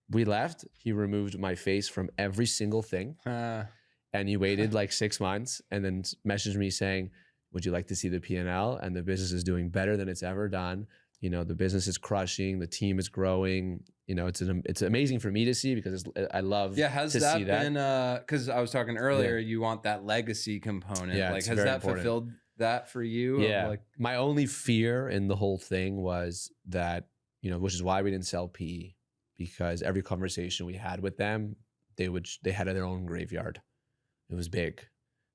we left, he removed my face from every single thing. And he waited like 6 months and then messaged me saying, would you like to see the P&L? And the business is doing better than it's ever done. You know, the business is crushing, the team is growing. You know, it's amazing for me to see, because I love has to that see that. been, because I was talking earlier, you want that legacy component. Yeah, like, has that fulfilled that for you? Yeah. Like, my only fear in the whole thing was that, you know, which is why we didn't sell PE, because every conversation we had with them, they had their own graveyard. It was big.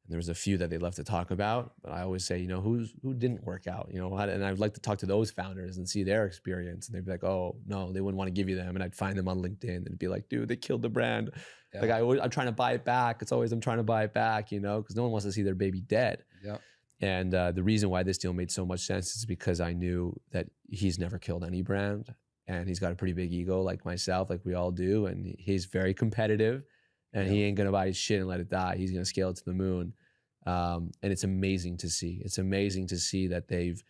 There was a few that they love to talk about, but I always say, you know, who didn't work out, you know, and I'd like to talk to those founders and see their experience. And they'd be like, oh no, they wouldn't want to give you them. And I'd find them on LinkedIn and be like, dude, they killed the brand. Yeah. Like I'm trying to buy it back. It's always, I'm trying to buy it back, you know, because no one wants to see their baby dead. Yeah. And the reason why this deal made so much sense is because I knew that he's never killed any brand, and he's got a pretty big ego like myself, like we all do. And he's very competitive, and he ain't going to buy his shit and let it die. He's going to scale it to the moon. And it's amazing to see. It's amazing to see that they've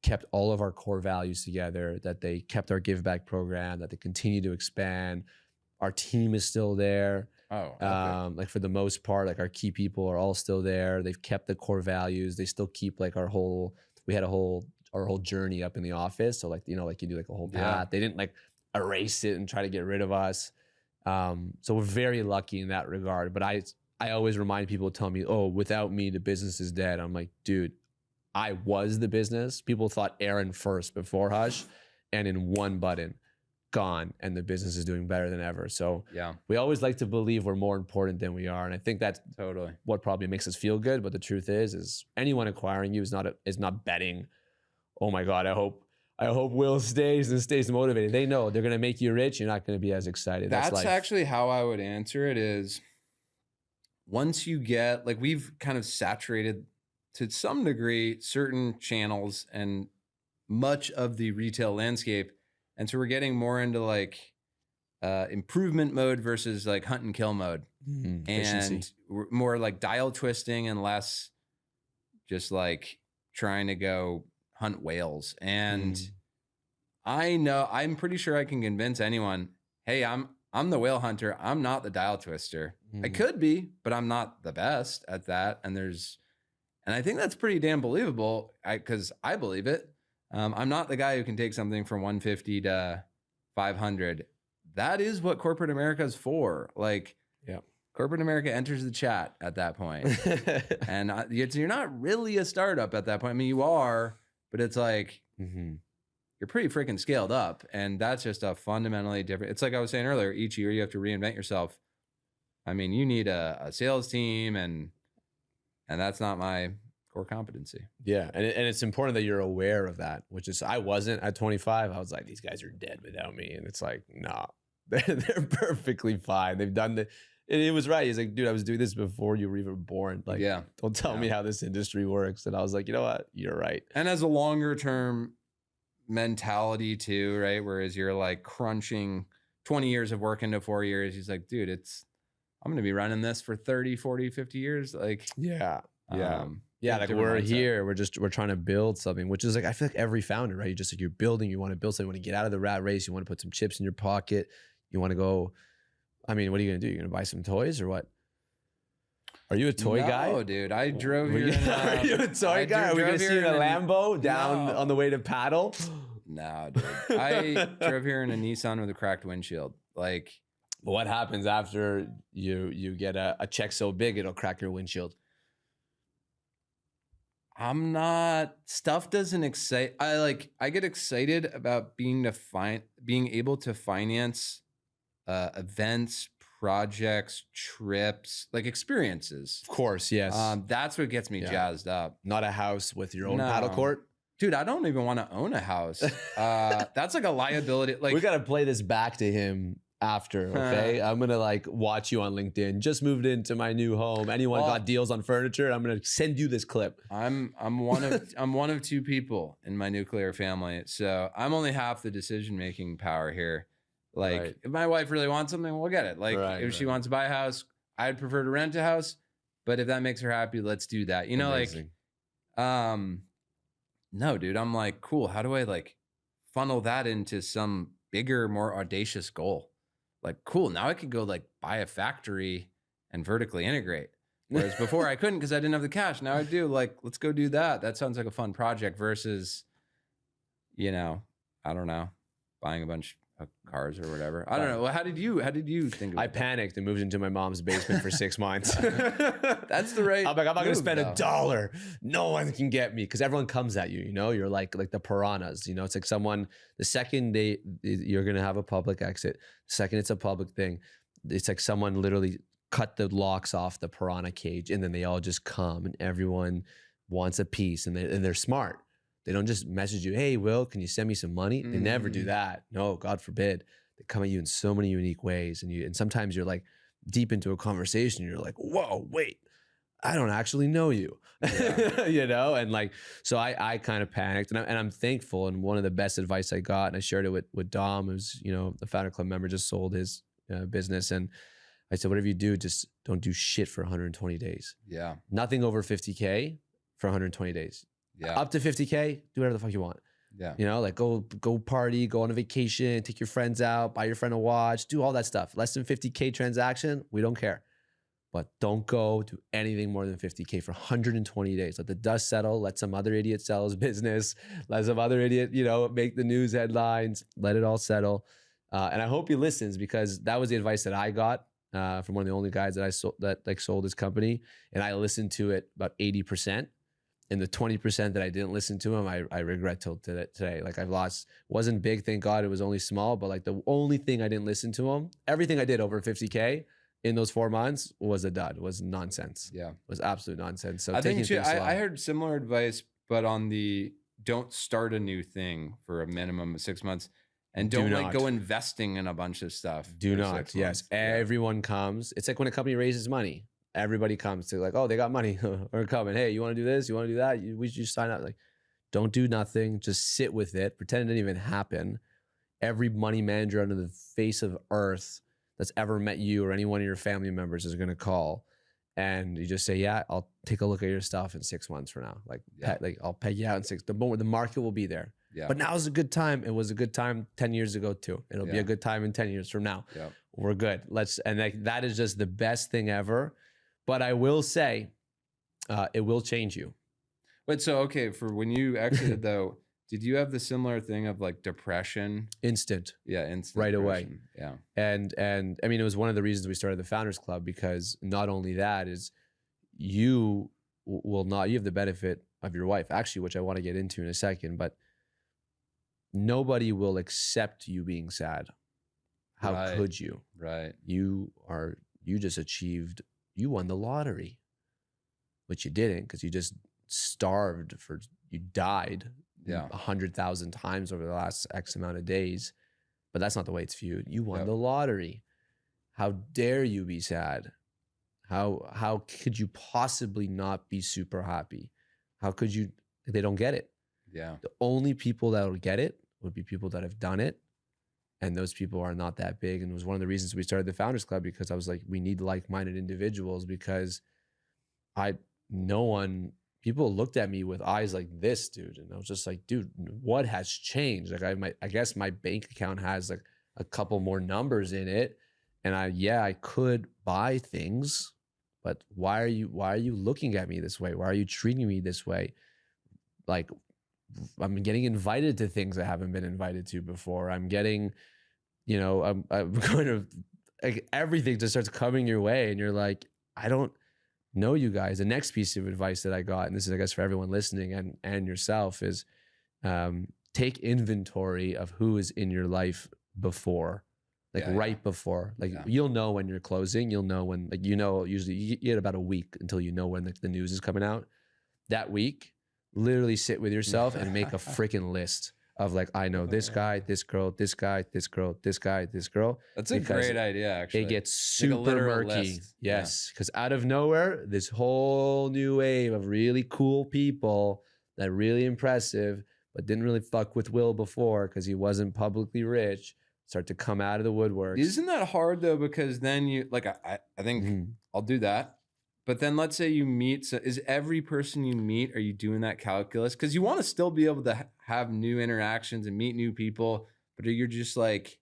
kept all of our core values together, that they kept our give back program, that they continue to expand. Our team is still there. Oh, okay. Like for the most part, like our key people are all still there. They've kept the core values. They still keep like our whole journey up in the office. So like, you know, like you do like a whole path. Yeah. They didn't like erase it and try to get rid of us. So we're very lucky in that regard. But I always remind people, tell me, oh, without me, the business is dead. I'm like, dude, I was the business. People thought Aaron first before Hush, and in one button, gone, and the business is doing better than ever. So Yeah, we always like to believe we're more important than we are, and I think that's totally what probably makes us feel good. But the truth is anyone acquiring you is not betting, oh my God, I hope Will stays and stays motivated. They know they're gonna make you rich. You're not gonna be as excited. That's life. actually how I would answer it. Is once you get like, we've kind of saturated to some degree certain channels and much of the retail landscape. And so we're getting more into like improvement mode versus like hunt and kill mode. And we're more like dial twisting and less just like trying to go hunt whales. And I'm pretty sure I can convince anyone, hey, I'm the whale hunter. I'm not the dial twister. I could be, but I'm not the best at that. And I think that's pretty damn believable because I believe it. I'm not the guy who can take something from 150 to 500. That is what corporate America is for. Like, corporate America enters the chat at that point. And you're not really a startup at that point. I mean, you are, but it's like, you're pretty freaking scaled up. And that's just a fundamentally different. It's like I was saying earlier, each year you have to reinvent yourself. I mean, you need a sales team, and that's not my core competency. Yeah. And it's important that you're aware of that, which is, I wasn't at 25. I was like, these guys are dead without me. And it's like, nah, they're perfectly fine. They've done the, and it was right. He's like, dude, I was doing this before you were even born. Like, don't tell me how this industry works. And I was like, you know what? You're right. And as a longer term mentality too, right? Whereas you're like crunching 20 years of work into 4 years. He's like, dude, I'm going to be running this for 30, 40, 50 years. Like, like we're here, we're trying to build something, which is like, I feel like every founder, right? You just like, you're building, you want to build something, you want to get out of the rat race, you want to put some chips in your pocket, you want to go, I mean, what are you going to do? You're going to buy some toys or what? Are you a toy guy? No, dude. I drove here. Are you a toy guy? Are we going to see you in a Lambo down on the way to paddle? No, dude. I drove here in a Nissan with a cracked windshield. Like, but what happens after you get a check so big it'll crack your windshield? Stuff doesn't excite. I get excited about being able to finance events, projects, trips, like experiences. Of course, yes. That's what gets me jazzed up. Not a house with your own paddle court. Dude, I don't even want to own a house. That's like a liability. Like, we got to play this back to him after, okay? I'm gonna like watch you on LinkedIn. Just moved into my new home. Anyone got deals on furniture? I'm gonna send you this clip. I'm one of two people in my nuclear family, so I'm only half the decision making power here. Like, if my wife really wants something, we'll get it. Like, if she wants to buy a house, I'd prefer to rent a house. But if that makes her happy, let's do that. You know, amazing. Like, no, dude. I'm like, cool. How do I like funnel that into some bigger, more audacious goal? Like, cool, now I could go like buy a factory and vertically integrate. Whereas before I couldn't because I didn't have the cash. Now I do. Like, let's go do that. That sounds like a fun project versus, I don't know, buying a bunch of cars or whatever. I don't know. Well, how did you think of it? I panicked and moved into my mom's basement for 6 months. That's the right. I'm like, I'm not going to spend $1. No one can get me because everyone comes at you, you're like the piranhas, it's like someone, the second you're going to have a public exit, the second it's a public thing, it's like someone literally cut the locks off the piranha cage and then they all just come and everyone wants a piece and they're smart. They don't just message you, hey, Will, can you send me some money? They never do that. No, God forbid. They come at you in so many unique ways. And sometimes you're like deep into a conversation. You're like, whoa, wait, I don't actually know you. Yeah. And like, so I kind of panicked and I'm thankful. And one of the best advice I got, and I shared it with Dom, who's, the Founder Club member, just sold his business. And I said, whatever you do, just don't do shit for 120 days. Yeah. Nothing over 50K for 120 days. Yeah. Up to 50K, do whatever the fuck you want. Yeah. You know, like go party, go on a vacation, take your friends out, buy your friend a watch, do all that stuff. Less than 50K transaction, we don't care. But don't go do anything more than 50K for 120 days. Let the dust settle. Let some other idiot sell his business. Let some other idiot, you know, make the news headlines. Let it all settle. And I hope he listens, because that was the advice that I got from one of the only guys that I sold his company. And I listened to it about 80%. And the 20% that I didn't listen to him, I regret till today. Like, I've lost, wasn't big, thank God, it was only small, but like the only thing I didn't listen to him, everything I did over 50K in those 4 months was a dud, was nonsense. Yeah. Was absolute nonsense. So I think too, I I heard similar advice, but on the don't start a new thing for a minimum of 6 months, and don't like go investing in a bunch of stuff. Do not. Yes. Everyone comes. It's like when a company raises money, everybody comes to like, oh, they got money. Or coming, hey, you want to do this? You want to do that? We should just sign up. Like, don't do nothing. Just sit with it. Pretend it didn't even happen. Every money manager under the face of earth that's ever met you or any one of your family members is going to call. And you just say, yeah, I'll take a look at your stuff in 6 months from now. Like, I'll pay you out in the market will be there. Yeah. But now is a good time. It was a good time 10 years ago too. It'll be a good time in 10 years from now. Yeah. We're good. That is just the best thing ever. But I will say, it will change you. But so, okay, for when you exited though, did you have the similar thing of like depression? Instant. Yeah, instant. Right depression. away. Yeah. And I mean, it was one of the reasons we started the Founders Club, because not only that is you have the benefit of your wife, actually, which I want to get into in a second, but nobody will accept you being sad. How could you? Right. You just achieved, you won the lottery, which you didn't, because you just starved you died 100,000 times over the last X amount of days. But that's not the way it's viewed. You won the lottery. How dare you be sad? How could you possibly not be super happy? How could you? They don't get it. Yeah. The only people that will get it would be people that have done it. And those people are not that big. And it was one of the reasons we started the Founders Club, because I was like, we need like-minded individuals, because people looked at me with eyes like this, dude. And I was just like, dude, what has changed? Like I guess my bank account has like a couple more numbers in it. And I could buy things, but why are you looking at me this way? Why are you treating me this way? Like, I'm getting invited to things I haven't been invited to before. I'm getting, I'm going to, like, everything just starts coming your way. And you're like, I don't know you guys. The next piece of advice that I got, and this is, I guess, for everyone listening and yourself, is take inventory of who is in your life before, right before. Like, you'll know when you're closing. You'll know when, like, usually you get about a week until you know when the news is coming out. That week, literally sit with yourself and make a freaking list of like, I know this guy, this girl, this guy, this girl, this guy, this girl. That's a great idea, actually. It gets super murky. Yes. Because out of nowhere, this whole new wave of really cool people that are really impressive, but didn't really fuck with Will before because he wasn't publicly rich, start to come out of the woodwork. Isn't that hard though? Because then you, like, I think I'll do that. But then let's say you meet, so is every person you meet, are you doing that calculus? Because you want to still be able to have new interactions and meet new people, but you're just like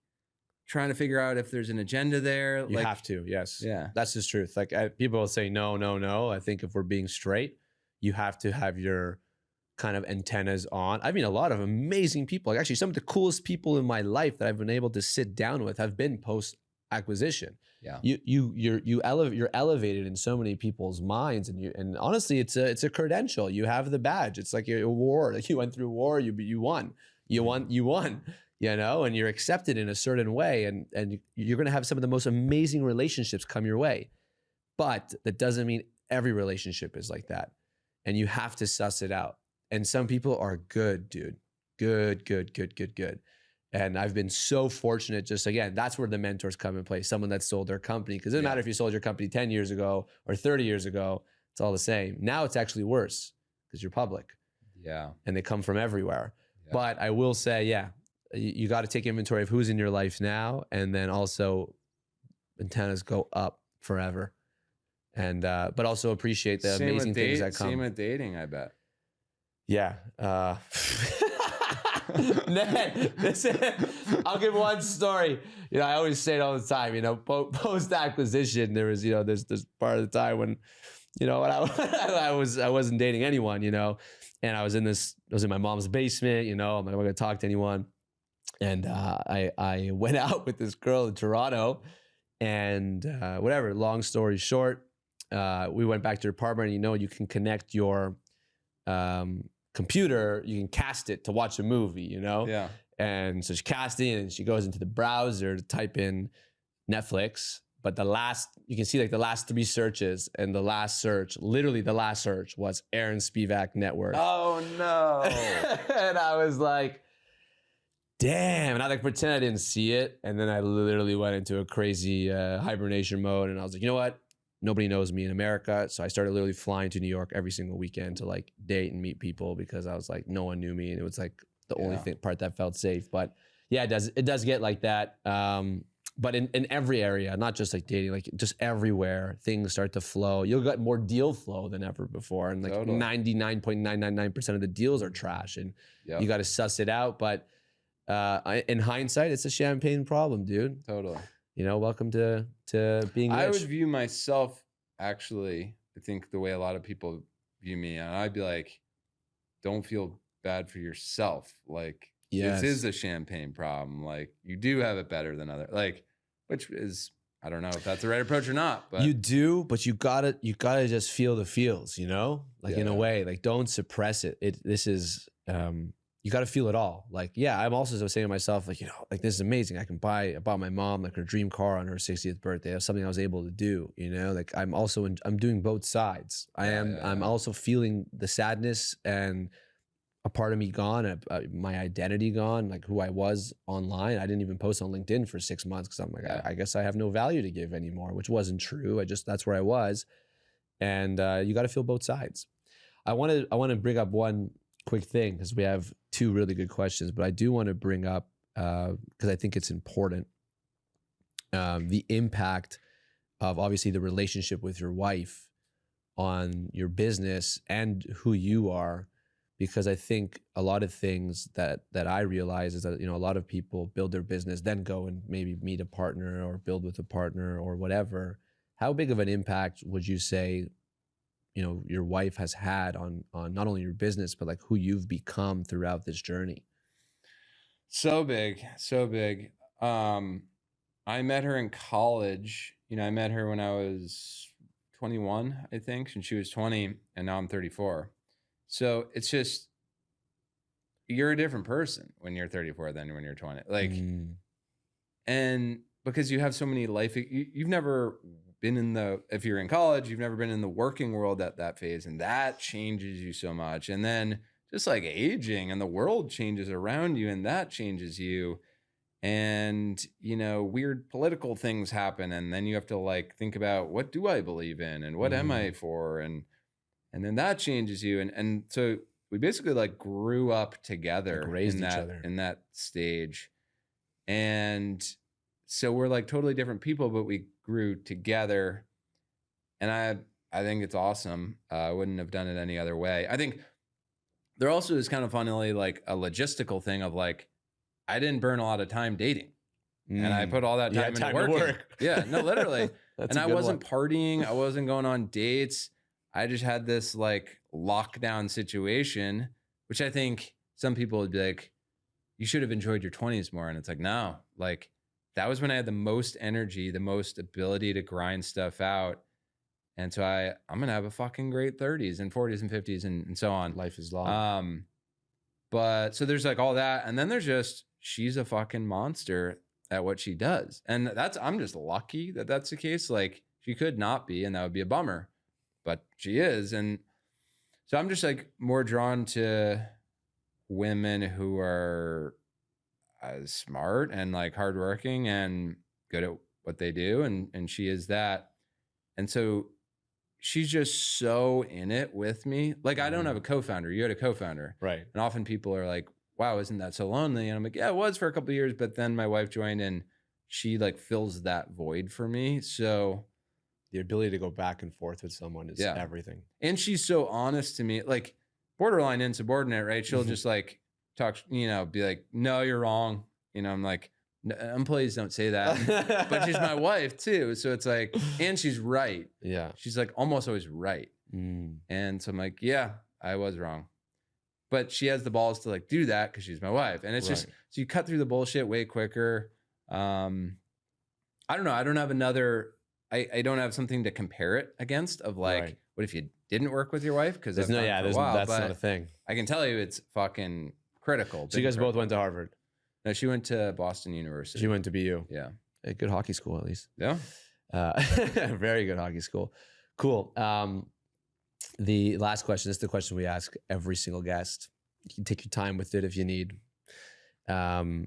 trying to figure out if there's an agenda there. You have to, yes. Yeah. That's the truth. Like, people will say, no. I think if we're being straight, you have to have your kind of antennas on. I mean, a lot of amazing people, like actually some of the coolest people in my life that I've been able to sit down with have been post-acquisition. Yeah. You're elevated in so many people's minds, and honestly, it's a credential. You have the badge. It's like a war. Like, you went through war. You won. You won. And you're accepted in a certain way, and you're gonna have some of the most amazing relationships come your way. But that doesn't mean every relationship is like that, and you have to suss it out. And some people are good, dude. Good. And I've been so fortunate, just again, that's where the mentors come in play. Someone that sold their company, because it doesn't matter if you sold your company 10 years ago or 30 years ago, it's all the same. Now it's actually worse because you're public. Yeah. And they come from everywhere. Yeah. But I will say, you got to take inventory of who's in your life now. And then also antennas go up forever. And but also appreciate the amazing things that come. Same with dating, I bet. Yeah. Man, I'll give one story. I always say it all the time. Post acquisition, there was there's part of the time when when I wasn't dating anyone, and I was in my mom's basement. I'm like, I'm not gonna talk to anyone, and I went out with this girl in Toronto, and whatever. Long story short, we went back to her apartment. And, you can connect your computer, you can cast it to watch a movie, Yeah. And so she cast it and she goes into the browser to type in Netflix. But you can see like the last 3 searches, and literally the last search was Aaron Spivak net worth. Oh no. And I was like, damn. And I like pretend I didn't see it. And then I literally went into a crazy hibernation mode. And I was like, you know what? Nobody knows me in America. So I started literally flying to New York every single weekend to like date and meet people, because I was like, no one knew me. And it was like the only part that felt safe. But yeah, it does get like that. But in every area, not just like dating, like just everywhere, things start to flow. You'll get more deal flow than ever before. And like 99.999% of the deals are trash, and you got to suss it out. But in hindsight, it's a champagne problem, dude. Totally. Welcome to being rich. I would view myself, actually, I think the way a lot of people view me, and I'd be like, don't feel bad for yourself. Like, this is a champagne problem. Like, you do have it better than other, like, which is, I don't know if that's the right approach or not, but you do, but you gotta just feel the feels, like in a way, like don't suppress it. This is, you got to feel it all. Like, yeah, I'm also saying to myself, like, like this is amazing. I bought my mom like her dream car on her 60th birthday. That's something I was able to do, like I'm doing both sides. I'm also feeling the sadness and a part of me gone, my identity gone, like who I was online. I didn't even post on LinkedIn for 6 months because I'm like, I guess I have no value to give anymore, which wasn't true. That's where I was. And you got to feel both sides. I want to bring up one quick thing, because we have 2 really good questions, but I do want to bring up, because I think it's important, the impact of obviously the relationship with your wife on your business and who you are. Because I think a lot of things that I realize is that, a lot of people build their business, then go and maybe meet a partner or build with a partner or whatever. How big of an impact would you say, your wife has had on not only your business, but like who you've become throughout this journey? So big. I met her in college. I met her when I was 21, I think, and she was 20, and now I'm 34. So it's just, you're a different person when you're 34 than when you're 20. Like, and because you have so many life, you've never been if you're in college, you've never been in the working world at that phase, and that changes you so much. And then just like aging, and the world changes around you, and that changes you. And, weird political things happen. And then you have to like think about, what do I believe in? And what am I for? And then that changes you. And so we basically like grew up together, like raised each other in that stage. And so we're like totally different people, but we grew together. And I think it's awesome. I wouldn't have done it any other way. I think there also is kind of funnily like a logistical thing of like, I didn't burn a lot of time dating. And I put all that time into working. Yeah, no, literally. And I wasn't partying. I wasn't going on dates. I just had this like lockdown situation, which I think some people would be like, you should have enjoyed your 20s more. And it's like, no, like that was when I had the most energy, the most ability to grind stuff out. And so I'm going to have a fucking great 30s and 40s and 50s and so on. Life is long. But so there's like all that. And then there's just, she's a fucking monster at what she does. And I'm just lucky that that's the case. Like she could not be, and that would be a bummer, but she is. And so I'm just like more drawn to women who are smart and like hardworking and good at what they do. And she is that. And so she's just so in it with me. Like I don't have a co-founder. You had a co-founder. Right. And often people are like, wow, isn't that so lonely? And I'm like, yeah, it was for a couple of years, but then my wife joined and she like fills that void for me. So The ability to go back and forth with someone is everything. And she's so honest to me, like borderline insubordinate, right? She'll just like talk, you know, be like, no, you're wrong. You know, I'm like, employees don't say that, but she's my wife too. So it's like, and she's right. Yeah. She's like almost always right. And so I'm like, yeah, I was wrong. But she has the balls to like do that because she's my wife. And it's just, so you cut through the bullshit way quicker. I don't know. I don't have another, I don't have something to compare it against of like, what if you didn't work with your wife? Because that's not a thing. I can tell you it's fucking critical. So you guys both went to Harvard? No, she went to Boston University. She went to BU. Yeah. A good hockey school, at least. Yeah. Very good hockey school. Cool. The last question, this is the question we ask every single guest. You can take your time with it if you need. I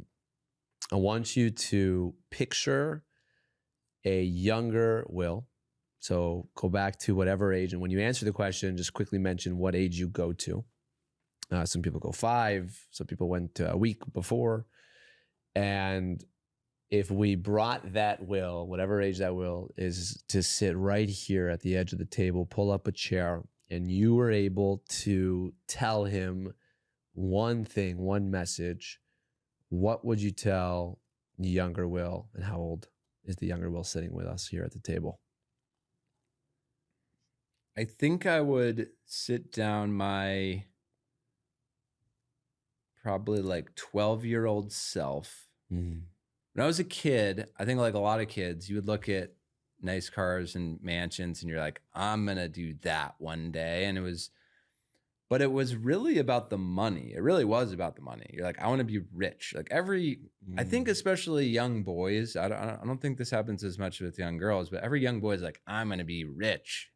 want you to picture a younger Will. So go back to whatever age. And when you answer the question, just quickly mention what age you go to. Some people go 5. Some people went a week before. And if we brought that Will, whatever age that Will is, to sit right here at the edge of the table, pull up a chair, and you were able to tell him one thing, one message, what would you tell the younger Will? And how old is the younger Will sitting with us here at the table? I think I would sit down my probably like 12-year-old self. When I was a kid, I think like a lot of kids, you would look at nice cars and mansions and you're like, I'm going to do that one day. And it was really about the money. It really was about the money. You're like, I want to be rich. Like I think especially young boys, I don't think this happens as much with young girls, but every young boy is like, I'm going to be rich.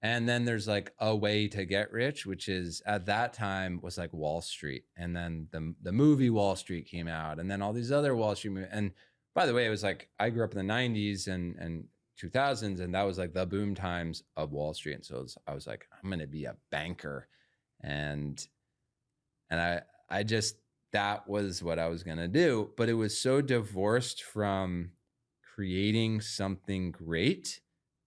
And then there's like a way to get rich, which is at that time was like Wall Street. And then the movie Wall Street came out, and then all these other Wall Street movies. And by the way, it was like, I grew up in the 90s and 2000s, and that was like the boom times of Wall Street. And so I was like, I'm going to be a banker. And I just, that was what I was going to do. But it was so divorced from creating something great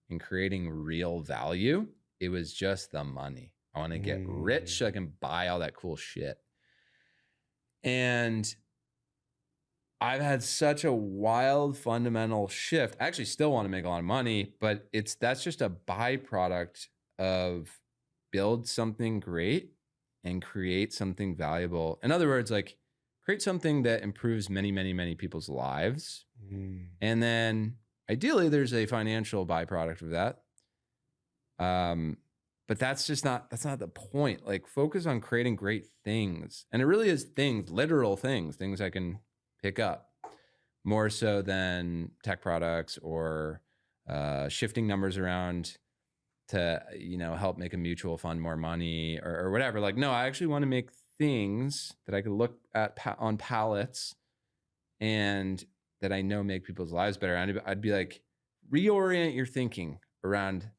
and creating real value. It was just the money. I want to get rich so I can buy all that cool shit. And I've had such a wild fundamental shift. I actually still want to make a lot of money, but that's just a byproduct of build something great and create something valuable. In other words, like create something that improves many, many, many people's lives. And then ideally there's a financial byproduct of that. But that's not the point. Like focus on creating great things. And it really is things, literal things I can pick up more so than tech products or shifting numbers around to, help make a mutual fund more money or whatever. Like, no, I actually want to make things that I could look at on palettes and that I know make people's lives better. And I'd be like, reorient your thinking around.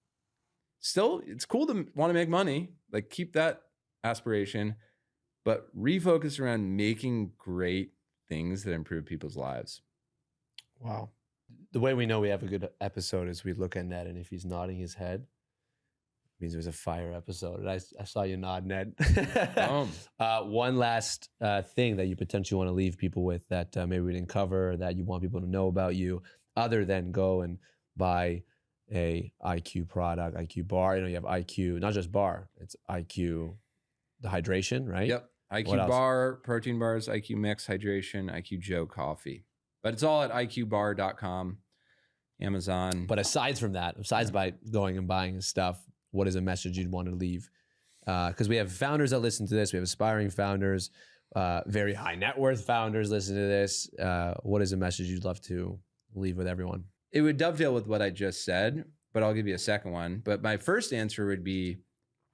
Still, it's cool to want to make money, like keep that aspiration, but refocus around making great things that improve people's lives. Wow. The way we know we have a good episode is we look at Ned, and if he's nodding his head, it means it was a fire episode. And I saw you nod, Ned. One last thing that you potentially want to leave people with that maybe we didn't cover, that you want people to know about you, other than go and buy a IQ product, IQBAR. You have IQ, not just bar, it's IQ, the hydration, right? Yep. IQBAR, protein bars, IQ Mix, hydration, IQ Joe coffee. But it's all at IQBAR.com, Amazon. But aside from that, by going and buying his stuff, what is a message you'd want to leave? Because we have founders that listen to this. We have aspiring founders, very high net worth founders listen to this. What is a message you'd love to leave with everyone? It would dovetail with what I just said, but I'll give you a second one. But my first answer would be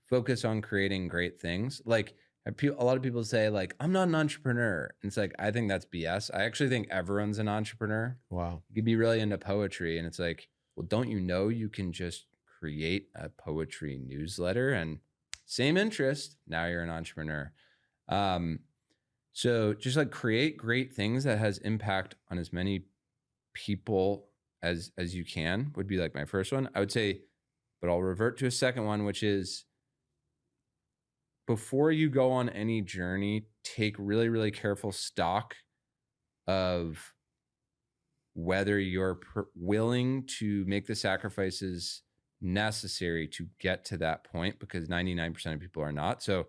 focus on creating great things. Like a lot of people say, like, I'm not an entrepreneur. And it's like, I think that's BS. I actually think everyone's an entrepreneur. Wow. You could be really into poetry. And it's like, well, don't you know you can just create a poetry newsletter and same interest. Now you're an entrepreneur. So just like create great things that has impact on as many people as you can would be like my first one. I would say, but I'll revert to a second one, which is before you go on any journey, take really, really careful stock of whether you're willing to make the sacrifices necessary to get to that point, because 99% of people are not. So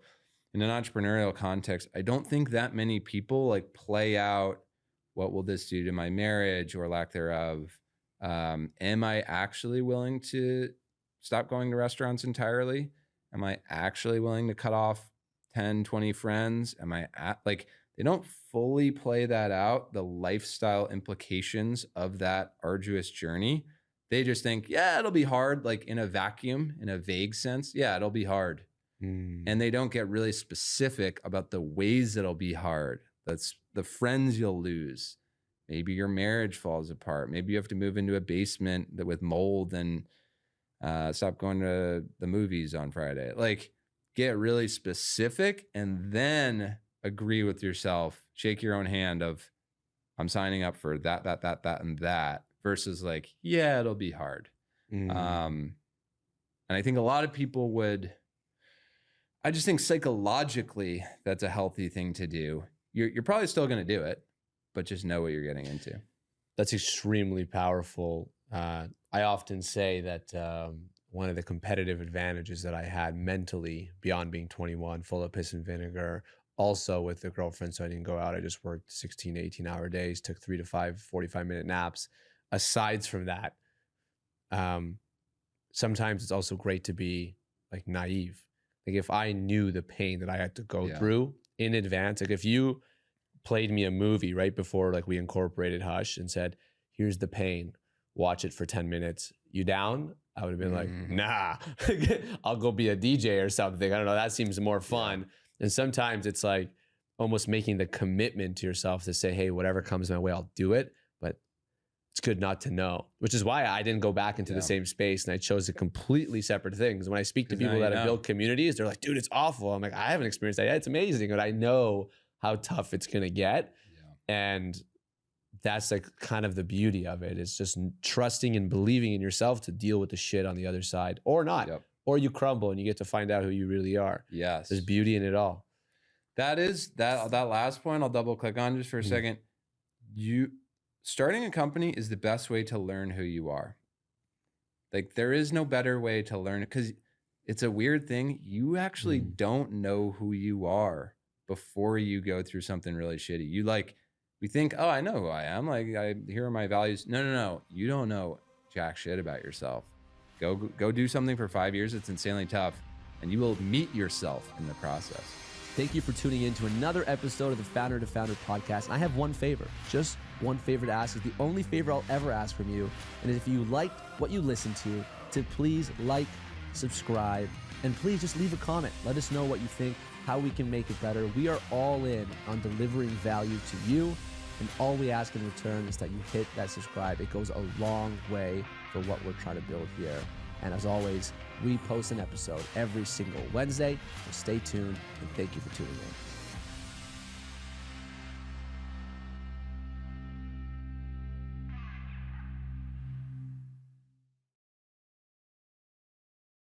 in an entrepreneurial context, I don't think that many people like play out, what will this do to my marriage or lack thereof? Am I actually willing to stop going to restaurants entirely? Am I actually willing to cut off 10, 20 friends? Am I like, they don't fully play that out, the lifestyle implications of that arduous journey. They just think, yeah, it'll be hard, like in a vacuum, in a vague sense. Yeah, it'll be hard. And they don't get really specific about the ways it'll be hard. That's the friends you'll lose. Maybe your marriage falls apart. Maybe you have to move into a basement with mold and stop going to the movies on Friday. Like, get really specific and then agree with yourself. Shake your own hand of, I'm signing up for that, and that, versus like, yeah, it'll be hard. And I think a lot of people would, I just think psychologically that's a healthy thing to do. You're probably still going to do it, but just know what you're getting into. That's extremely powerful. I often say that one of the competitive advantages that I had mentally, beyond being 21, full of piss and vinegar, also with the girlfriend, so I didn't go out. I just worked 16, 18-hour days, took 3 to 5 45-minute naps. Aside from that, sometimes it's also great to be like naive. Like if I knew the pain that I had to go through in advance, like if you played me a movie right before like we incorporated Hush and said, here's the pain, watch it for 10 minutes. You down? I would have been like, nah, I'll go be a DJ or something. I don't know. That seems more fun. And sometimes it's like almost making the commitment to yourself to say, hey, whatever comes my way, I'll do it. But it's good not to know, which is why I didn't go back into the same space and I chose a completely separate thing. Because when I speak to people that have built communities, they're like, dude, it's awful. I'm like, I haven't experienced that yet. It's amazing. But I know how tough it's going to get. And that's like kind of the beauty of it. It's just trusting and believing in yourself to deal with the shit on the other side, or not. Or you crumble and you get to find out who you really are. Yes. There's beauty in it all. That last point I'll double click on just for a second. Starting a company is the best way to learn who you are. Like there is no better way to learn, because it's a weird thing. You actually don't know who you are before you go through something really shitty. We think, oh, I know who I am. Like here are my values. No. You don't know jack shit about yourself. Go do something for 5 years. It's insanely tough, and you will meet yourself in the process. Thank you for tuning in to another episode of the Founder to Founder podcast. I have one favor, just one favor to ask. Is the only favor I'll ever ask from you. And if you liked what you listened to please like, subscribe, and please just leave a comment. Let us know what you think, how we can make it better. We are all in on delivering value to you. And all we ask in return is that you hit that subscribe. It goes a long way for what we're trying to build here. And as always, we post an episode every single Wednesday. So stay tuned, and thank you for tuning in.